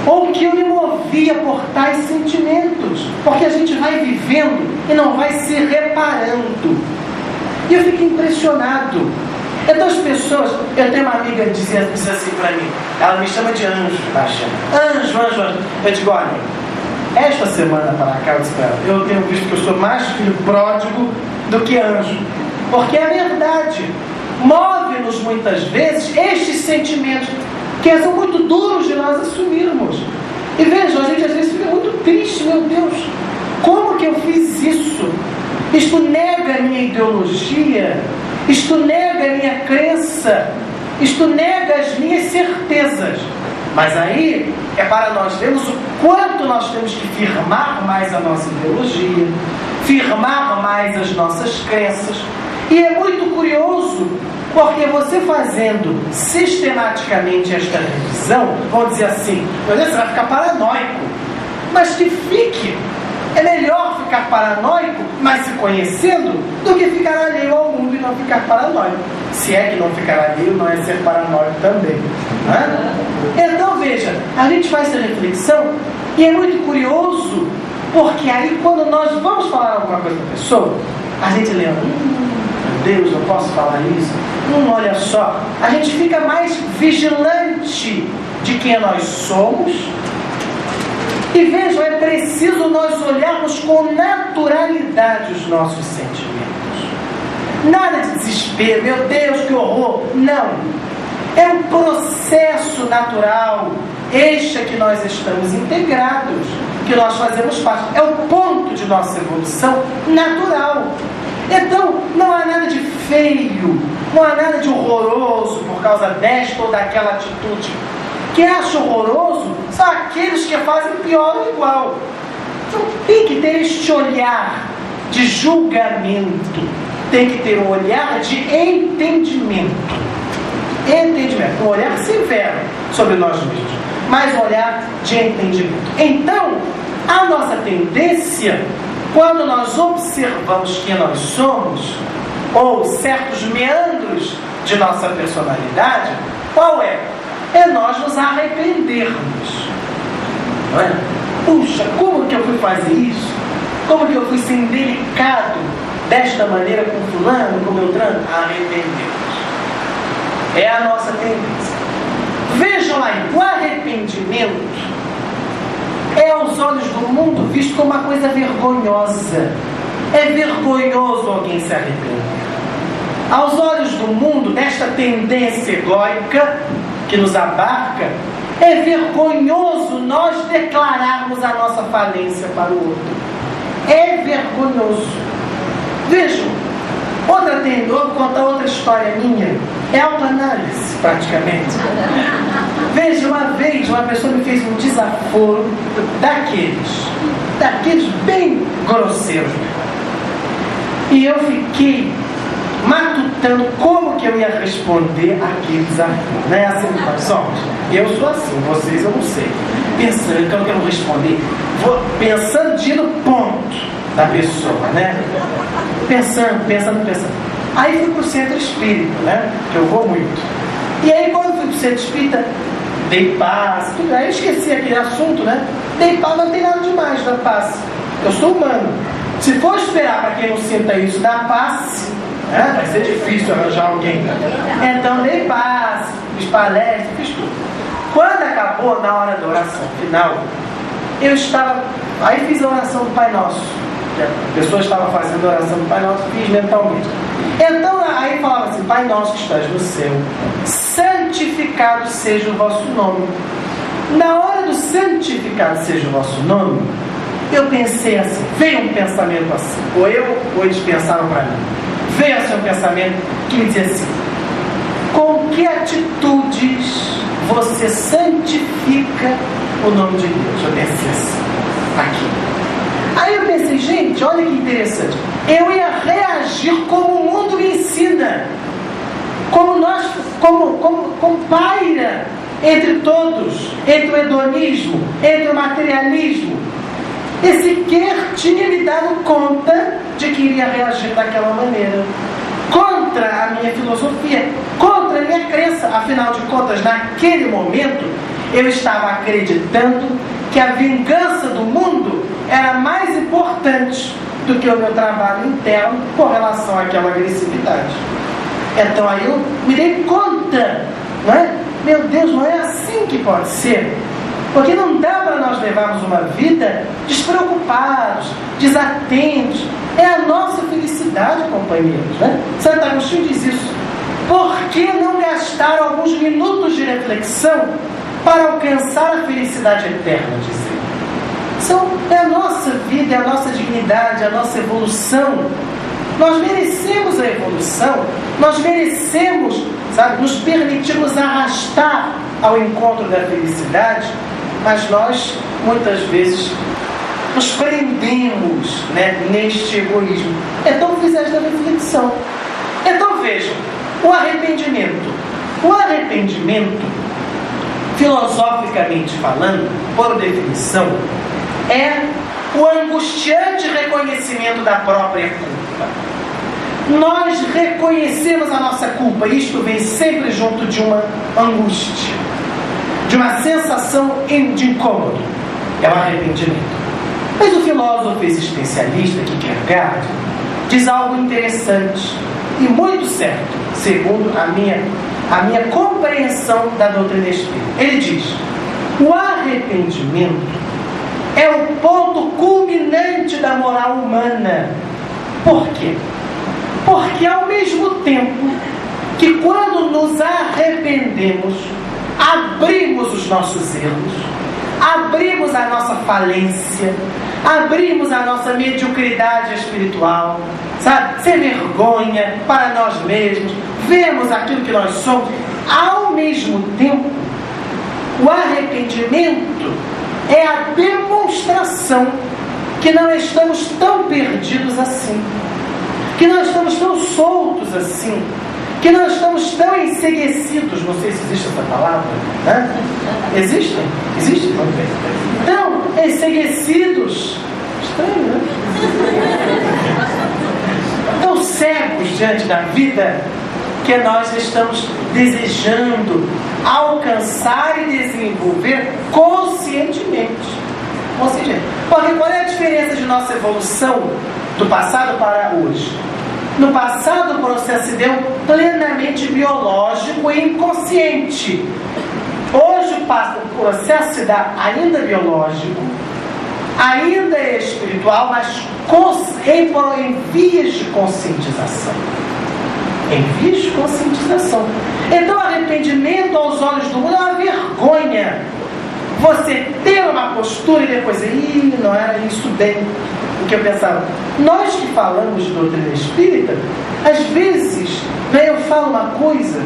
ou que eu me movia por tais sentimentos, porque a gente vai vivendo e não vai se reparando. E eu fico impressionado. Então as pessoas, eu tenho uma amiga que diz assim para mim, ela me chama de anjo, tá achando? Anjo. Eu digo, olha, esta semana para cá, eu tenho visto que eu sou mais filho pródigo do que anjo, porque é verdade, move-nos muitas vezes estes sentimentos que são muito duros de nós assumirmos. E vejam, a gente às vezes fica muito triste, meu Deus, como que eu fiz isso? Isto nega a minha ideologia, isto nega a minha crença, isto nega as minhas certezas. Mas aí é para nós vermos o quanto nós temos que firmar mais a nossa ideologia, firmar mais as nossas crenças. E é muito curioso, porque você fazendo sistematicamente esta revisão, vamos dizer assim, você vai ficar paranoico, mas que fique. É melhor ficar paranoico, mas se conhecendo, do que ficar alheio ao mundo e não ficar paranoico. Se é que não ficar alheio, não é ser paranoico também. Então veja, a gente faz essa reflexão e é muito curioso, porque aí quando nós vamos falar alguma coisa para a pessoa, a gente lembra, meu Deus, eu posso falar isso? Olha só, a gente fica mais vigilante de quem nós somos. E vejam, é preciso nós olharmos com naturalidade os nossos sentimentos. Nada de desespero, meu Deus, que horror. Não. É um processo natural, este que nós estamos integrados, que nós fazemos parte. É o ponto de nossa evolução natural. Então, não há nada de feio, não há nada de horroroso por causa desta ou daquela atitude. Que acha horroroso são aqueles que fazem pior ou igual. Então tem que ter este olhar de julgamento, tem que ter um olhar de entendimento, um olhar severo sobre nós mesmos, mas um olhar de entendimento. Então, a nossa tendência, quando nós observamos quem nós somos, ou certos meandros de nossa personalidade, qual é? É nós nos arrependermos. Não é? Puxa, como que eu fui fazer isso? Como que eu fui ser indelicado desta maneira com fulano, com Beltrano? Arrependermos. É a nossa tendência. Vejam aí, o arrependimento é aos olhos do mundo visto como uma coisa vergonhosa. É vergonhoso alguém se arrepender. Aos olhos do mundo, desta tendência egóica que nos abarca, é vergonhoso nós declararmos a nossa falência para o outro. É vergonhoso. Vejam, vou contar outra história minha. É autoanálise, praticamente. Veja, uma vez uma pessoa me fez um desaforo daqueles bem grosseiros. E eu fiquei matutando como que eu ia responder aquele desafio. Não é assim que nós somos? Eu sou assim, vocês eu não sei. Pensando, então eu vou responder, pensando de ir no ponto da pessoa, né? Pensando. Aí fui para o centro espírita, né? Que eu vou muito. E aí quando fui para o centro espírita, dei passe, tudo. Aí eu esqueci aquele assunto, né? Dei passe, não tem nada demais dar passe. Eu sou humano. Se for esperar para quem não sinta isso, dar passe, vai ser difícil arranjar alguém. Então dei passe, fiz palestra, fiz tudo. Quando acabou, na hora da oração final, eu estava... Aí fiz a oração do Pai Nosso. A pessoa estava fazendo a oração do Pai Nosso, fiz mentalmente. Então aí falava assim: Pai Nosso que estás no céu, santificado seja o vosso nome. Na hora do santificado seja o vosso nome, eu pensei assim, veio um pensamento assim, ou eles pensaram para mim, veio assim um pensamento que me dizia assim: com que atitudes você santifica o nome de Deus? Eu pensei assim, aqui. Aí eu pensei, gente, olha que interessante, eu ia reagir como o mundo me ensina, como paira entre todos, entre o hedonismo, entre o materialismo. E sequer tinha me dado conta de que iria reagir daquela maneira, contra a minha filosofia, contra a minha crença. Afinal de contas, naquele momento, Eu estava acreditando que a vingança do mundo era mais importante do que o meu trabalho interno com relação àquela agressividade. Então aí eu me dei conta, não é? Meu Deus, não é assim que pode ser. Porque não dá para nós levarmos uma vida despreocupados, desatentos. É a nossa felicidade, companheiros, né? Santo Agostinho diz isso. Por que não gastar alguns minutos de reflexão para alcançar a felicidade eterna, diz ele? É a nossa vida, é a nossa dignidade, é a nossa evolução. Nós merecemos a evolução, nós merecemos, sabe, nos permitirmos arrastar ao encontro da felicidade, mas nós, muitas vezes, nos prendemos, né, neste egoísmo. Então fiz esta reflexão. Então vejam, o arrependimento. O arrependimento, filosoficamente falando, por definição, é o angustiante reconhecimento da própria culpa. Nós reconhecemos a nossa culpa, e isto vem sempre junto de uma angústia, de uma sensação de incômodo. É o arrependimento. Mas o filósofo existencialista Kierkegaard diz algo interessante e muito certo, segundo a minha compreensão da doutrina espírita. Ele diz: o arrependimento é o ponto culminante da moral humana. Por quê? Porque ao mesmo tempo que quando nos arrependemos, abrimos os nossos erros, abrimos a nossa falência, abrimos a nossa mediocridade espiritual, sabe? Sem vergonha para nós mesmos, vemos aquilo que nós somos. Ao mesmo tempo, o arrependimento é a demonstração que não estamos tão perdidos assim, que não estamos tão soltos assim, que não estamos tão enceguecidos. Não sei se existe essa palavra, né? Existe? Existe? Então, enceguecidos. Estranho, né? Tão cegos diante da vida, que nós estamos desejando alcançar e desenvolver conscientemente. Porque qual é a diferença de nossa evolução do passado para hoje? No passado, o processo se deu plenamente biológico e inconsciente. Hoje, o processo se dá ainda biológico, ainda espiritual, mas em vias de conscientização. Em vias de conscientização. Então, arrependimento aos olhos do mundo é uma vergonha. Você ter uma postura e depois, não era isso bem o que eu pensava. Nós que falamos de doutrina espírita, às vezes, eu falo uma coisa,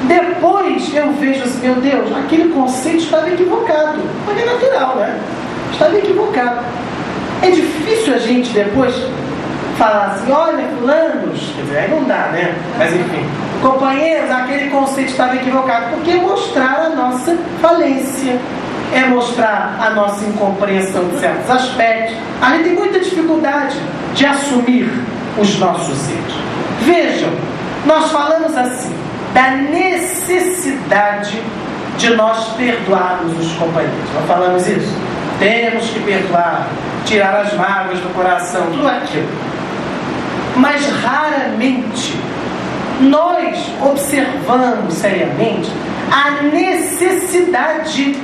depois eu vejo assim, meu Deus, aquele conceito estava equivocado. Porque é natural, né? Estava equivocado. É difícil a gente depois falar assim, olha, fulanos, quer dizer, aí não dá, né? Mas enfim, companheiros, aquele conceito estava equivocado, porque é mostrar a nossa falência, é mostrar a nossa incompreensão de certos aspectos. A gente tem muita dificuldade de assumir os nossos erros. Vejam, nós falamos assim, da necessidade de nós perdoarmos os companheiros. Nós falamos isso? Temos que perdoar, tirar as mágoas do coração, tudo aquilo. Mas raramente nós observamos seriamente a necessidade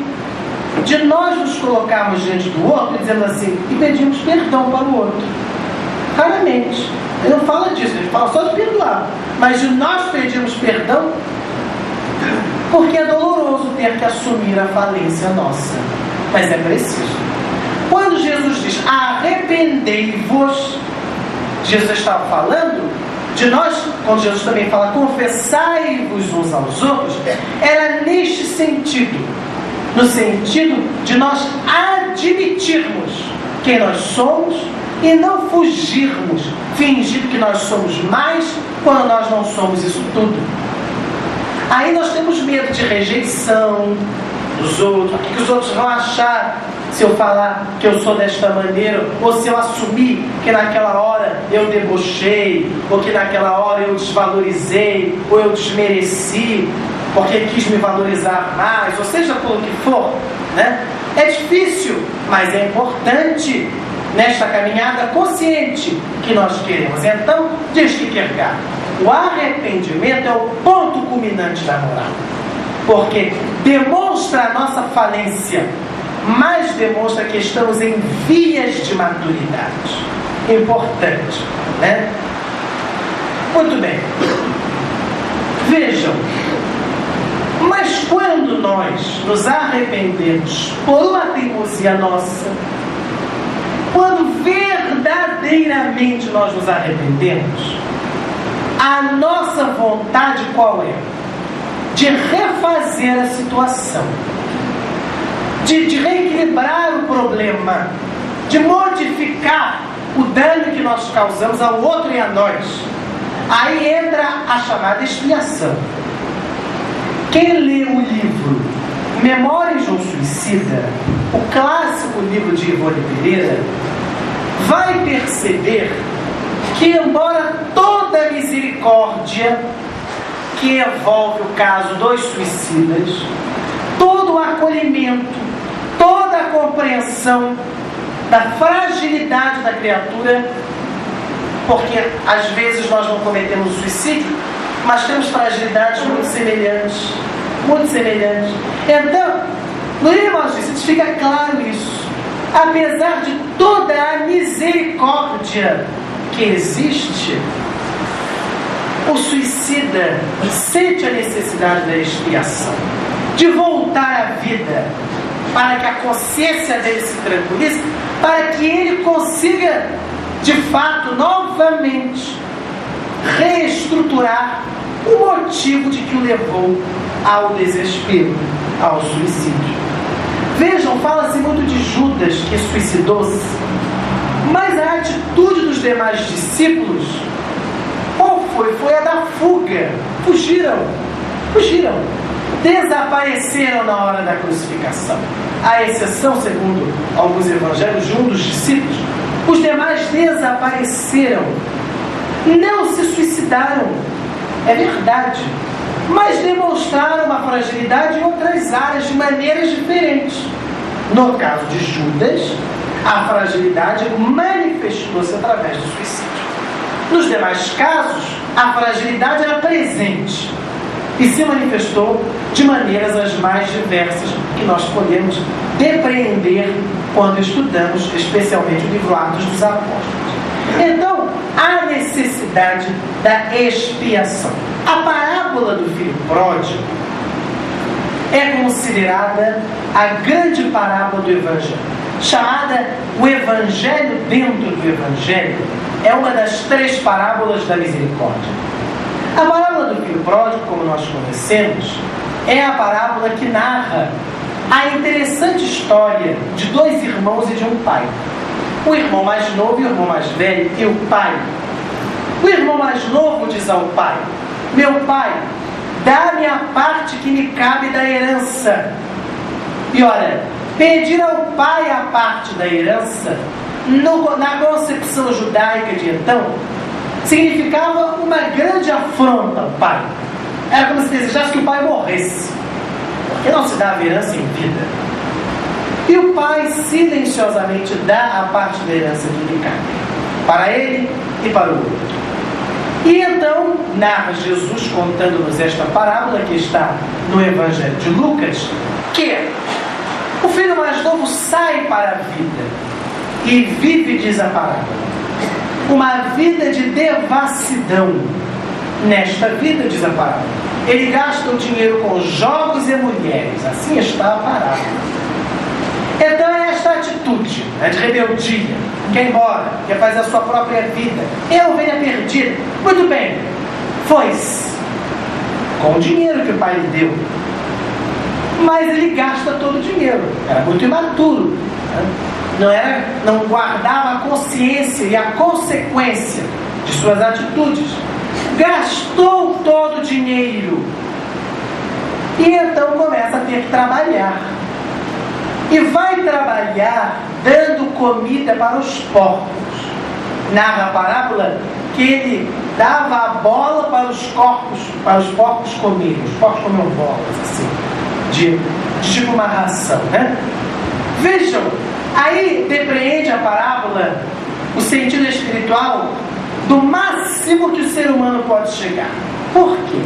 de nós nos colocarmos diante do outro e dizendo assim, e pedimos perdão para o outro. Raramente. Ele não fala disso, ele fala só de perdoar. Mas de nós pedirmos perdão, porque é doloroso ter que assumir a falência nossa. Mas é preciso. Quando Jesus diz, arrependei-vos, Jesus estava falando de nós, quando Jesus também fala, confessai-vos uns aos outros, era neste sentido, no sentido de nós admitirmos quem nós somos e não fugirmos, fingindo que nós somos mais quando nós não somos isso tudo. Aí nós temos medo de rejeição dos outros, o que os outros vão achar se eu falar que eu sou desta maneira, ou se eu assumir que naquela hora eu debochei, ou que naquela hora eu desvalorizei, ou eu desmereci. porque quis me valorizar mais, ou seja, pelo que for, né? É difícil, mas é importante nesta caminhada consciente que nós queremos. Então, diz Kierkegaard, o arrependimento é o ponto culminante da moral, porque demonstra a nossa falência, mas demonstra que estamos em vias de maturidade. Importante, né? Muito bem. Vejam, mas quando nós nos arrependemos por uma teimosia nossa, quando verdadeiramente nós nos arrependemos, a nossa vontade qual é? De refazer a situação, de reequilibrar o problema, de modificar o dano que nós causamos ao outro e a nós. Aí entra a chamada expiação. Quem lê o livro Memórias de um Suicida, o clássico livro de Ivone Pereira, vai perceber que, embora toda a misericórdia que envolve o caso dos suicidas, todo o acolhimento, toda a compreensão da fragilidade da criatura, porque às vezes nós não cometemos suicídio, mas temos fragilidades muito semelhantes. Muito semelhantes. Então, no livro Memórias de um Suicida fica claro isso. Apesar de toda a misericórdia que existe, o suicida sente a necessidade da expiação, de voltar à vida, para que a consciência dele se tranquilize, para que ele consiga, de fato, novamente reestruturar o motivo de que o levou ao desespero, ao suicídio. Vejam, fala-se muito de Judas, que suicidou-se, mas a atitude dos demais discípulos, qual foi? Foi a da fuga. Fugiram, desapareceram na hora da crucificação. À exceção, segundo alguns evangelhos, de um dos discípulos, os demais desapareceram, não se suicidaram, é verdade, mas demonstraram uma fragilidade em outras áreas de maneiras diferentes. No caso de Judas, a fragilidade manifestou-se através do suicídio. Nos demais casos, a fragilidade era presente e se manifestou de maneiras as mais diversas que nós podemos depreender quando estudamos especialmente o livro Atos dos Apóstolos. Então, há necessidade da expiação. A parábola do filho pródigo é considerada a grande parábola do Evangelho. Chamada o Evangelho dentro do Evangelho, é uma das 3 parábolas da misericórdia. A parábola do filho pródigo, como nós conhecemos, é a parábola que narra a interessante história de 2 irmãos e de um pai. O irmão mais novo e o irmão mais velho e o pai. O irmão mais novo diz ao pai: meu pai, dá-me a parte que me cabe da herança. E olha, pedir ao pai a parte da herança, na concepção judaica de então, significava uma grande afronta ao pai. Era como se desejasse que o pai morresse, porque não se dava herança em vida. E o pai silenciosamente dá a parte da herança que lhe cabe, para ele e para o outro. E então narra Jesus, contando-nos esta parábola que está no Evangelho de Lucas, que o filho mais novo sai para a vida e vive, diz a parábola, uma vida de devassidão. Nesta vida, diz a parábola, ele gasta o dinheiro com jogos e mulheres. Assim está a parábola. Então é esta atitude, de rebeldia, quer ir embora, quer fazer a sua própria vida. Eu venho perdido. Muito bem, foi-se com o dinheiro que o pai lhe deu. Mas ele gasta todo o dinheiro. Era muito imaturo, né? Não guardava a consciência e a consequência de suas atitudes. Gastou todo o dinheiro. E então começa a ter que trabalhar. E vai trabalhar dando comida para os porcos. Narra a parábola que ele dava a bola para os porcos comerem. Os porcos comiam bolas, assim, de tipo uma ração, né? Vejam, aí depreende a parábola o sentido espiritual do máximo que o ser humano pode chegar. Por quê?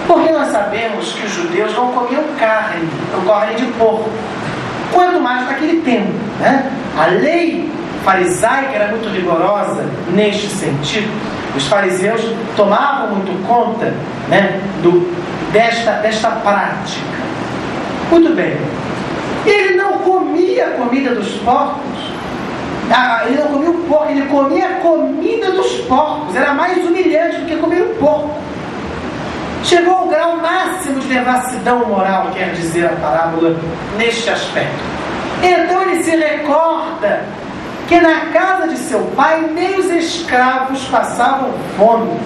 Porque nós sabemos que os judeus não comiam carne de porco, quanto mais naquele tempo, né? A lei farisaica era muito rigorosa neste sentido. Os fariseus tomavam muito conta, né, desta prática. Muito bem. Ele não comia a comida dos porcos. Ele não comia o porco, ele comia a comida dos porcos. Era mais humilhante do que comer o porco. Chegou ao grau máximo de devassidão moral, quer dizer a parábola, neste aspecto. Então ele se recorda que na casa de seu pai nem os escravos passavam fome.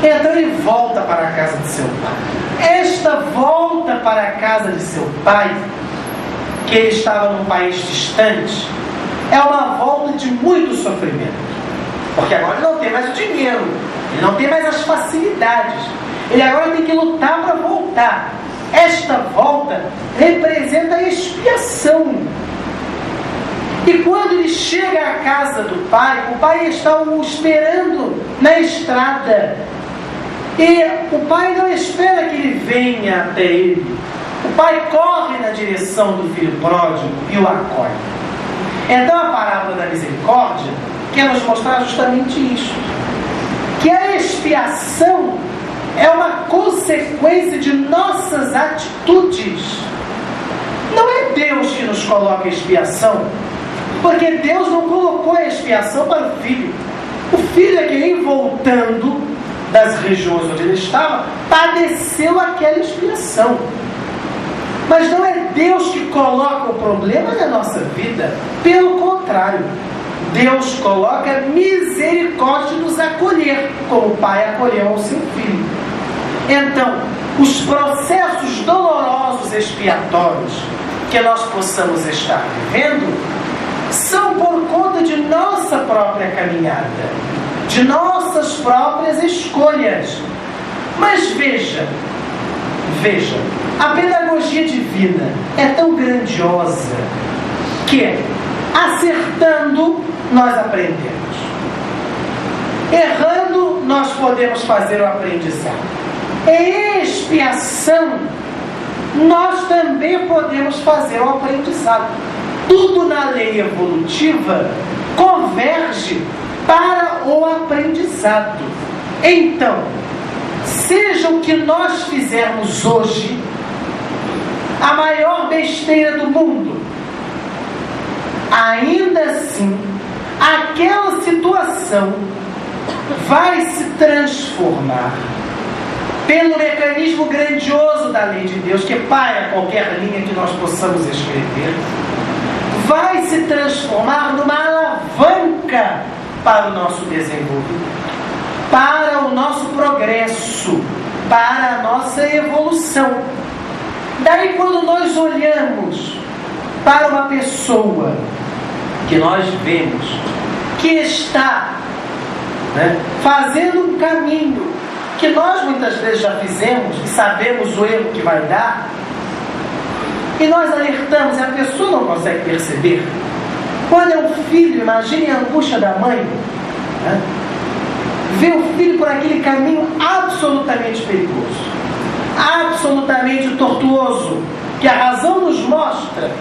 Então ele volta para a casa de seu pai. Esta volta para a casa de seu pai, que ele estava num país distante, é uma volta de muito sofrimento. Porque agora ele não tem mais o dinheiro, ele não tem mais as facilidades, ele agora tem que lutar para voltar. Esta volta representa a expiação. E quando ele chega à casa do pai, o pai está o esperando na estrada. E o pai não espera que ele venha até ele. O pai corre na direção do filho pródigo e o acolhe. Então a parábola da misericórdia quer nos mostrar justamente isso. Que a expiação é uma consequência de nossas atitudes. Não é Deus que nos coloca a expiação, porque Deus não colocou a expiação para o filho. O filho é que, em voltando das regiões onde ele estava, padeceu aquela expiação. Mas não é Deus que coloca o problema na nossa vida. Pelo contrário, Deus coloca misericórdia de nos acolher, como o pai acolheu ao seu filho. Então, os processos dolorosos expiatórios que nós possamos estar vivendo são por conta de nossa própria caminhada, de nossas próprias escolhas. Mas veja, a pedagogia divina é tão grandiosa que, acertando, nós aprendemos. Errando, nós podemos fazer o aprendizado. Em expiação, nós também podemos fazer o aprendizado. Tudo na lei evolutiva converge para o aprendizado. Então, seja o que nós fizermos hoje, a maior besteira do mundo, ainda assim, aquela situação vai se transformar pelo mecanismo grandioso da lei de Deus, que para qualquer linha que nós possamos escrever, vai se transformar numa alavanca para o nosso desenvolvimento, para o nosso progresso, para a nossa evolução. Daí, quando nós olhamos para uma pessoa que nós vemos que está fazendo um caminho que nós muitas vezes já fizemos e sabemos o erro que vai dar, e nós alertamos e a pessoa não consegue perceber. Quando é um filho, imagine a angústia da mãe, ver o filho por aquele caminho absolutamente perigoso, absolutamente tortuoso, que a razão nos mostra,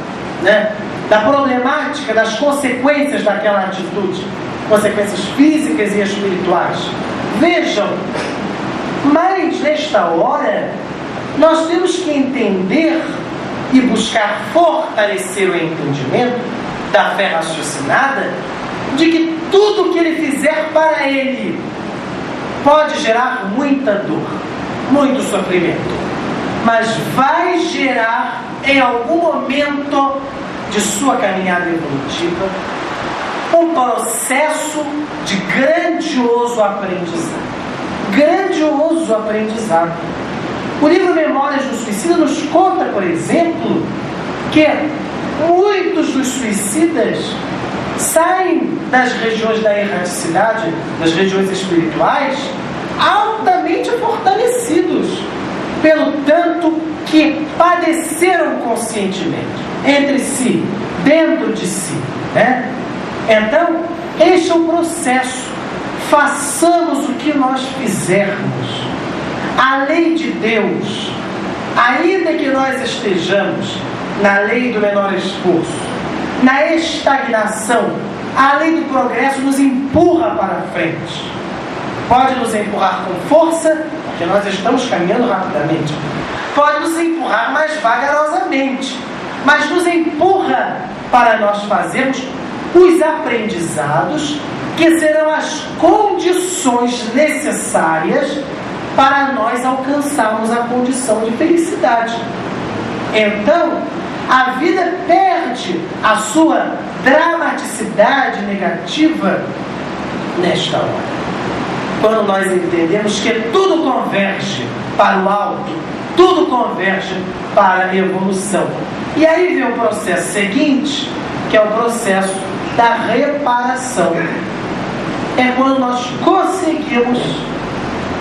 da problemática, das consequências daquela atitude, consequências físicas e espirituais. Vejam, mas nesta hora nós temos que entender e buscar fortalecer o entendimento da fé raciocinada de que tudo que ele fizer para ele pode gerar muita dor, muito sofrimento, mas vai gerar em algum momento de sua caminhada evolutiva um processo de grandioso aprendizado. Grandioso aprendizado. O livro Memórias do Suicida nos conta, por exemplo, que muitos dos suicidas saem das regiões da erraticidade, das regiões espirituais, altamente fortalecidos, pelo tanto que padeceram conscientemente, entre si, dentro de si, né? Então, este é o processo. Façamos o que nós fizermos. A lei de Deus, ainda que nós estejamos na lei do menor esforço, na estagnação, a lei do progresso nos empurra para frente. Pode nos empurrar com força, porque nós estamos caminhando rapidamente. Pode nos empurrar mais vagarosamente, mas nos empurra para nós fazermos os aprendizados que serão as condições necessárias para nós alcançarmos a condição de felicidade. Então, a vida perde a sua dramaticidade negativa nesta hora. Quando nós entendemos que tudo converge para o alto, tudo converge para a evolução. E aí vem o processo seguinte, que é o processo da reparação. É quando nós conseguimos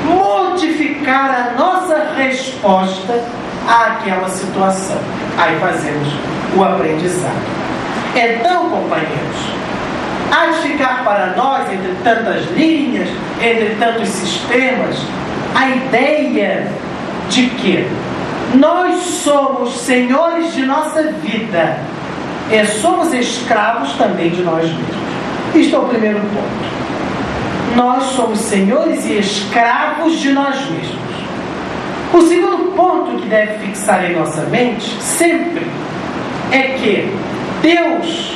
modificar a nossa resposta àquela situação. Aí fazemos o aprendizado. Então, companheiros, há de ficar para nós, entre tantas linhas, entre tantos sistemas, a ideia de que nós somos senhores de nossa vida e somos escravos também de nós mesmos. Isto é o primeiro ponto. Nós somos senhores e escravos de nós mesmos. O segundo ponto que deve fixar em nossa mente, sempre, é que Deus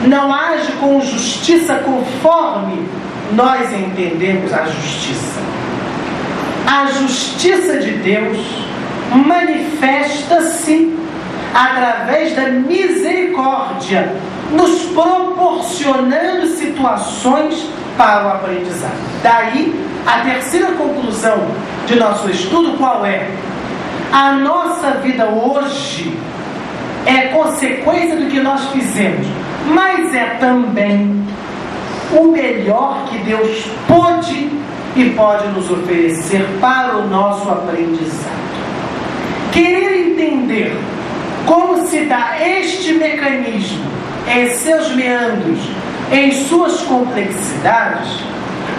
não age com justiça conforme nós entendemos a justiça. A justiça de Deus manifesta-se através da misericórdia, nos proporcionando situações para o aprendizado. Daí, a terceira conclusão de nosso estudo, qual é? A nossa vida hoje é consequência do que nós fizemos, mas é também o melhor que Deus pôde e pode nos oferecer para o nosso aprendizado. Querer entender como se dá este mecanismo em seus meandros, em suas complexidades,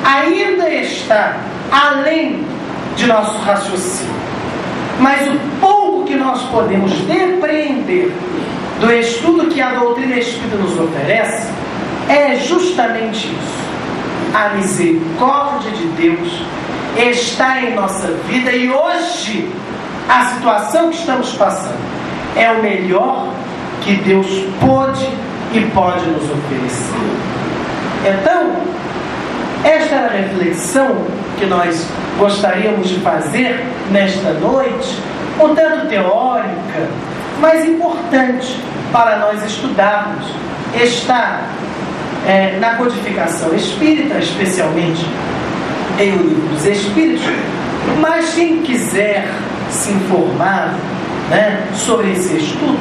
ainda está além de nosso raciocínio. Mas o pouco que nós podemos depreender do estudo que a doutrina espírita nos oferece é justamente isso. A misericórdia de Deus está em nossa vida e hoje a situação que estamos passando é o melhor que Deus pôde e pode nos oferecer. Então, esta era a reflexão que nós gostaríamos de fazer nesta noite, um tanto teórica, mas importante para nós estudarmos. Está na codificação espírita, especialmente em O Livro dos Espíritos, mas quem quiser se informar, né, sobre esse estudo,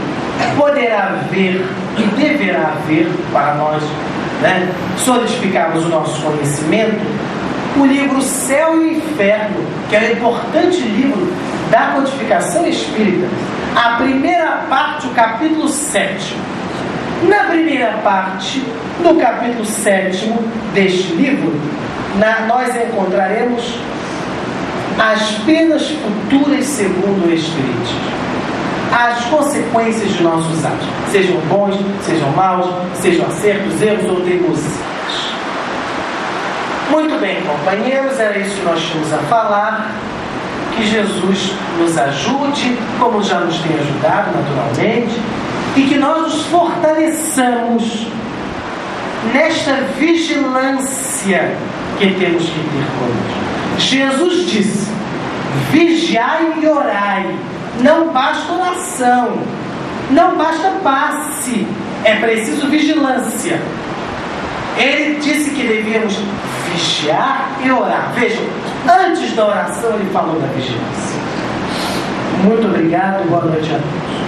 poderá ver e deverá ver, para nós, né, solidificarmos o nosso conhecimento, o livro Céu e Inferno, que é um importante livro da codificação espírita. A primeira parte, o capítulo 7. Na primeira parte, no capítulo 7 deste livro, nós encontraremos as penas futuras segundo o Espiritismo. As consequências de nossos atos, sejam bons, sejam maus, sejam acertos, erros ou teimosias. Muito bem, companheiros, era isso que nós tínhamos a falar. Que Jesus nos ajude, como já nos tem ajudado naturalmente, e que nós nos fortaleçamos nesta vigilância que temos que ter conosco. Jesus disse: vigiai e orai. Não basta oração, não basta passe, é preciso vigilância. Ele disse que devíamos vigiar e orar. Vejam, antes da oração ele falou da vigilância. Muito obrigado, boa noite a todos.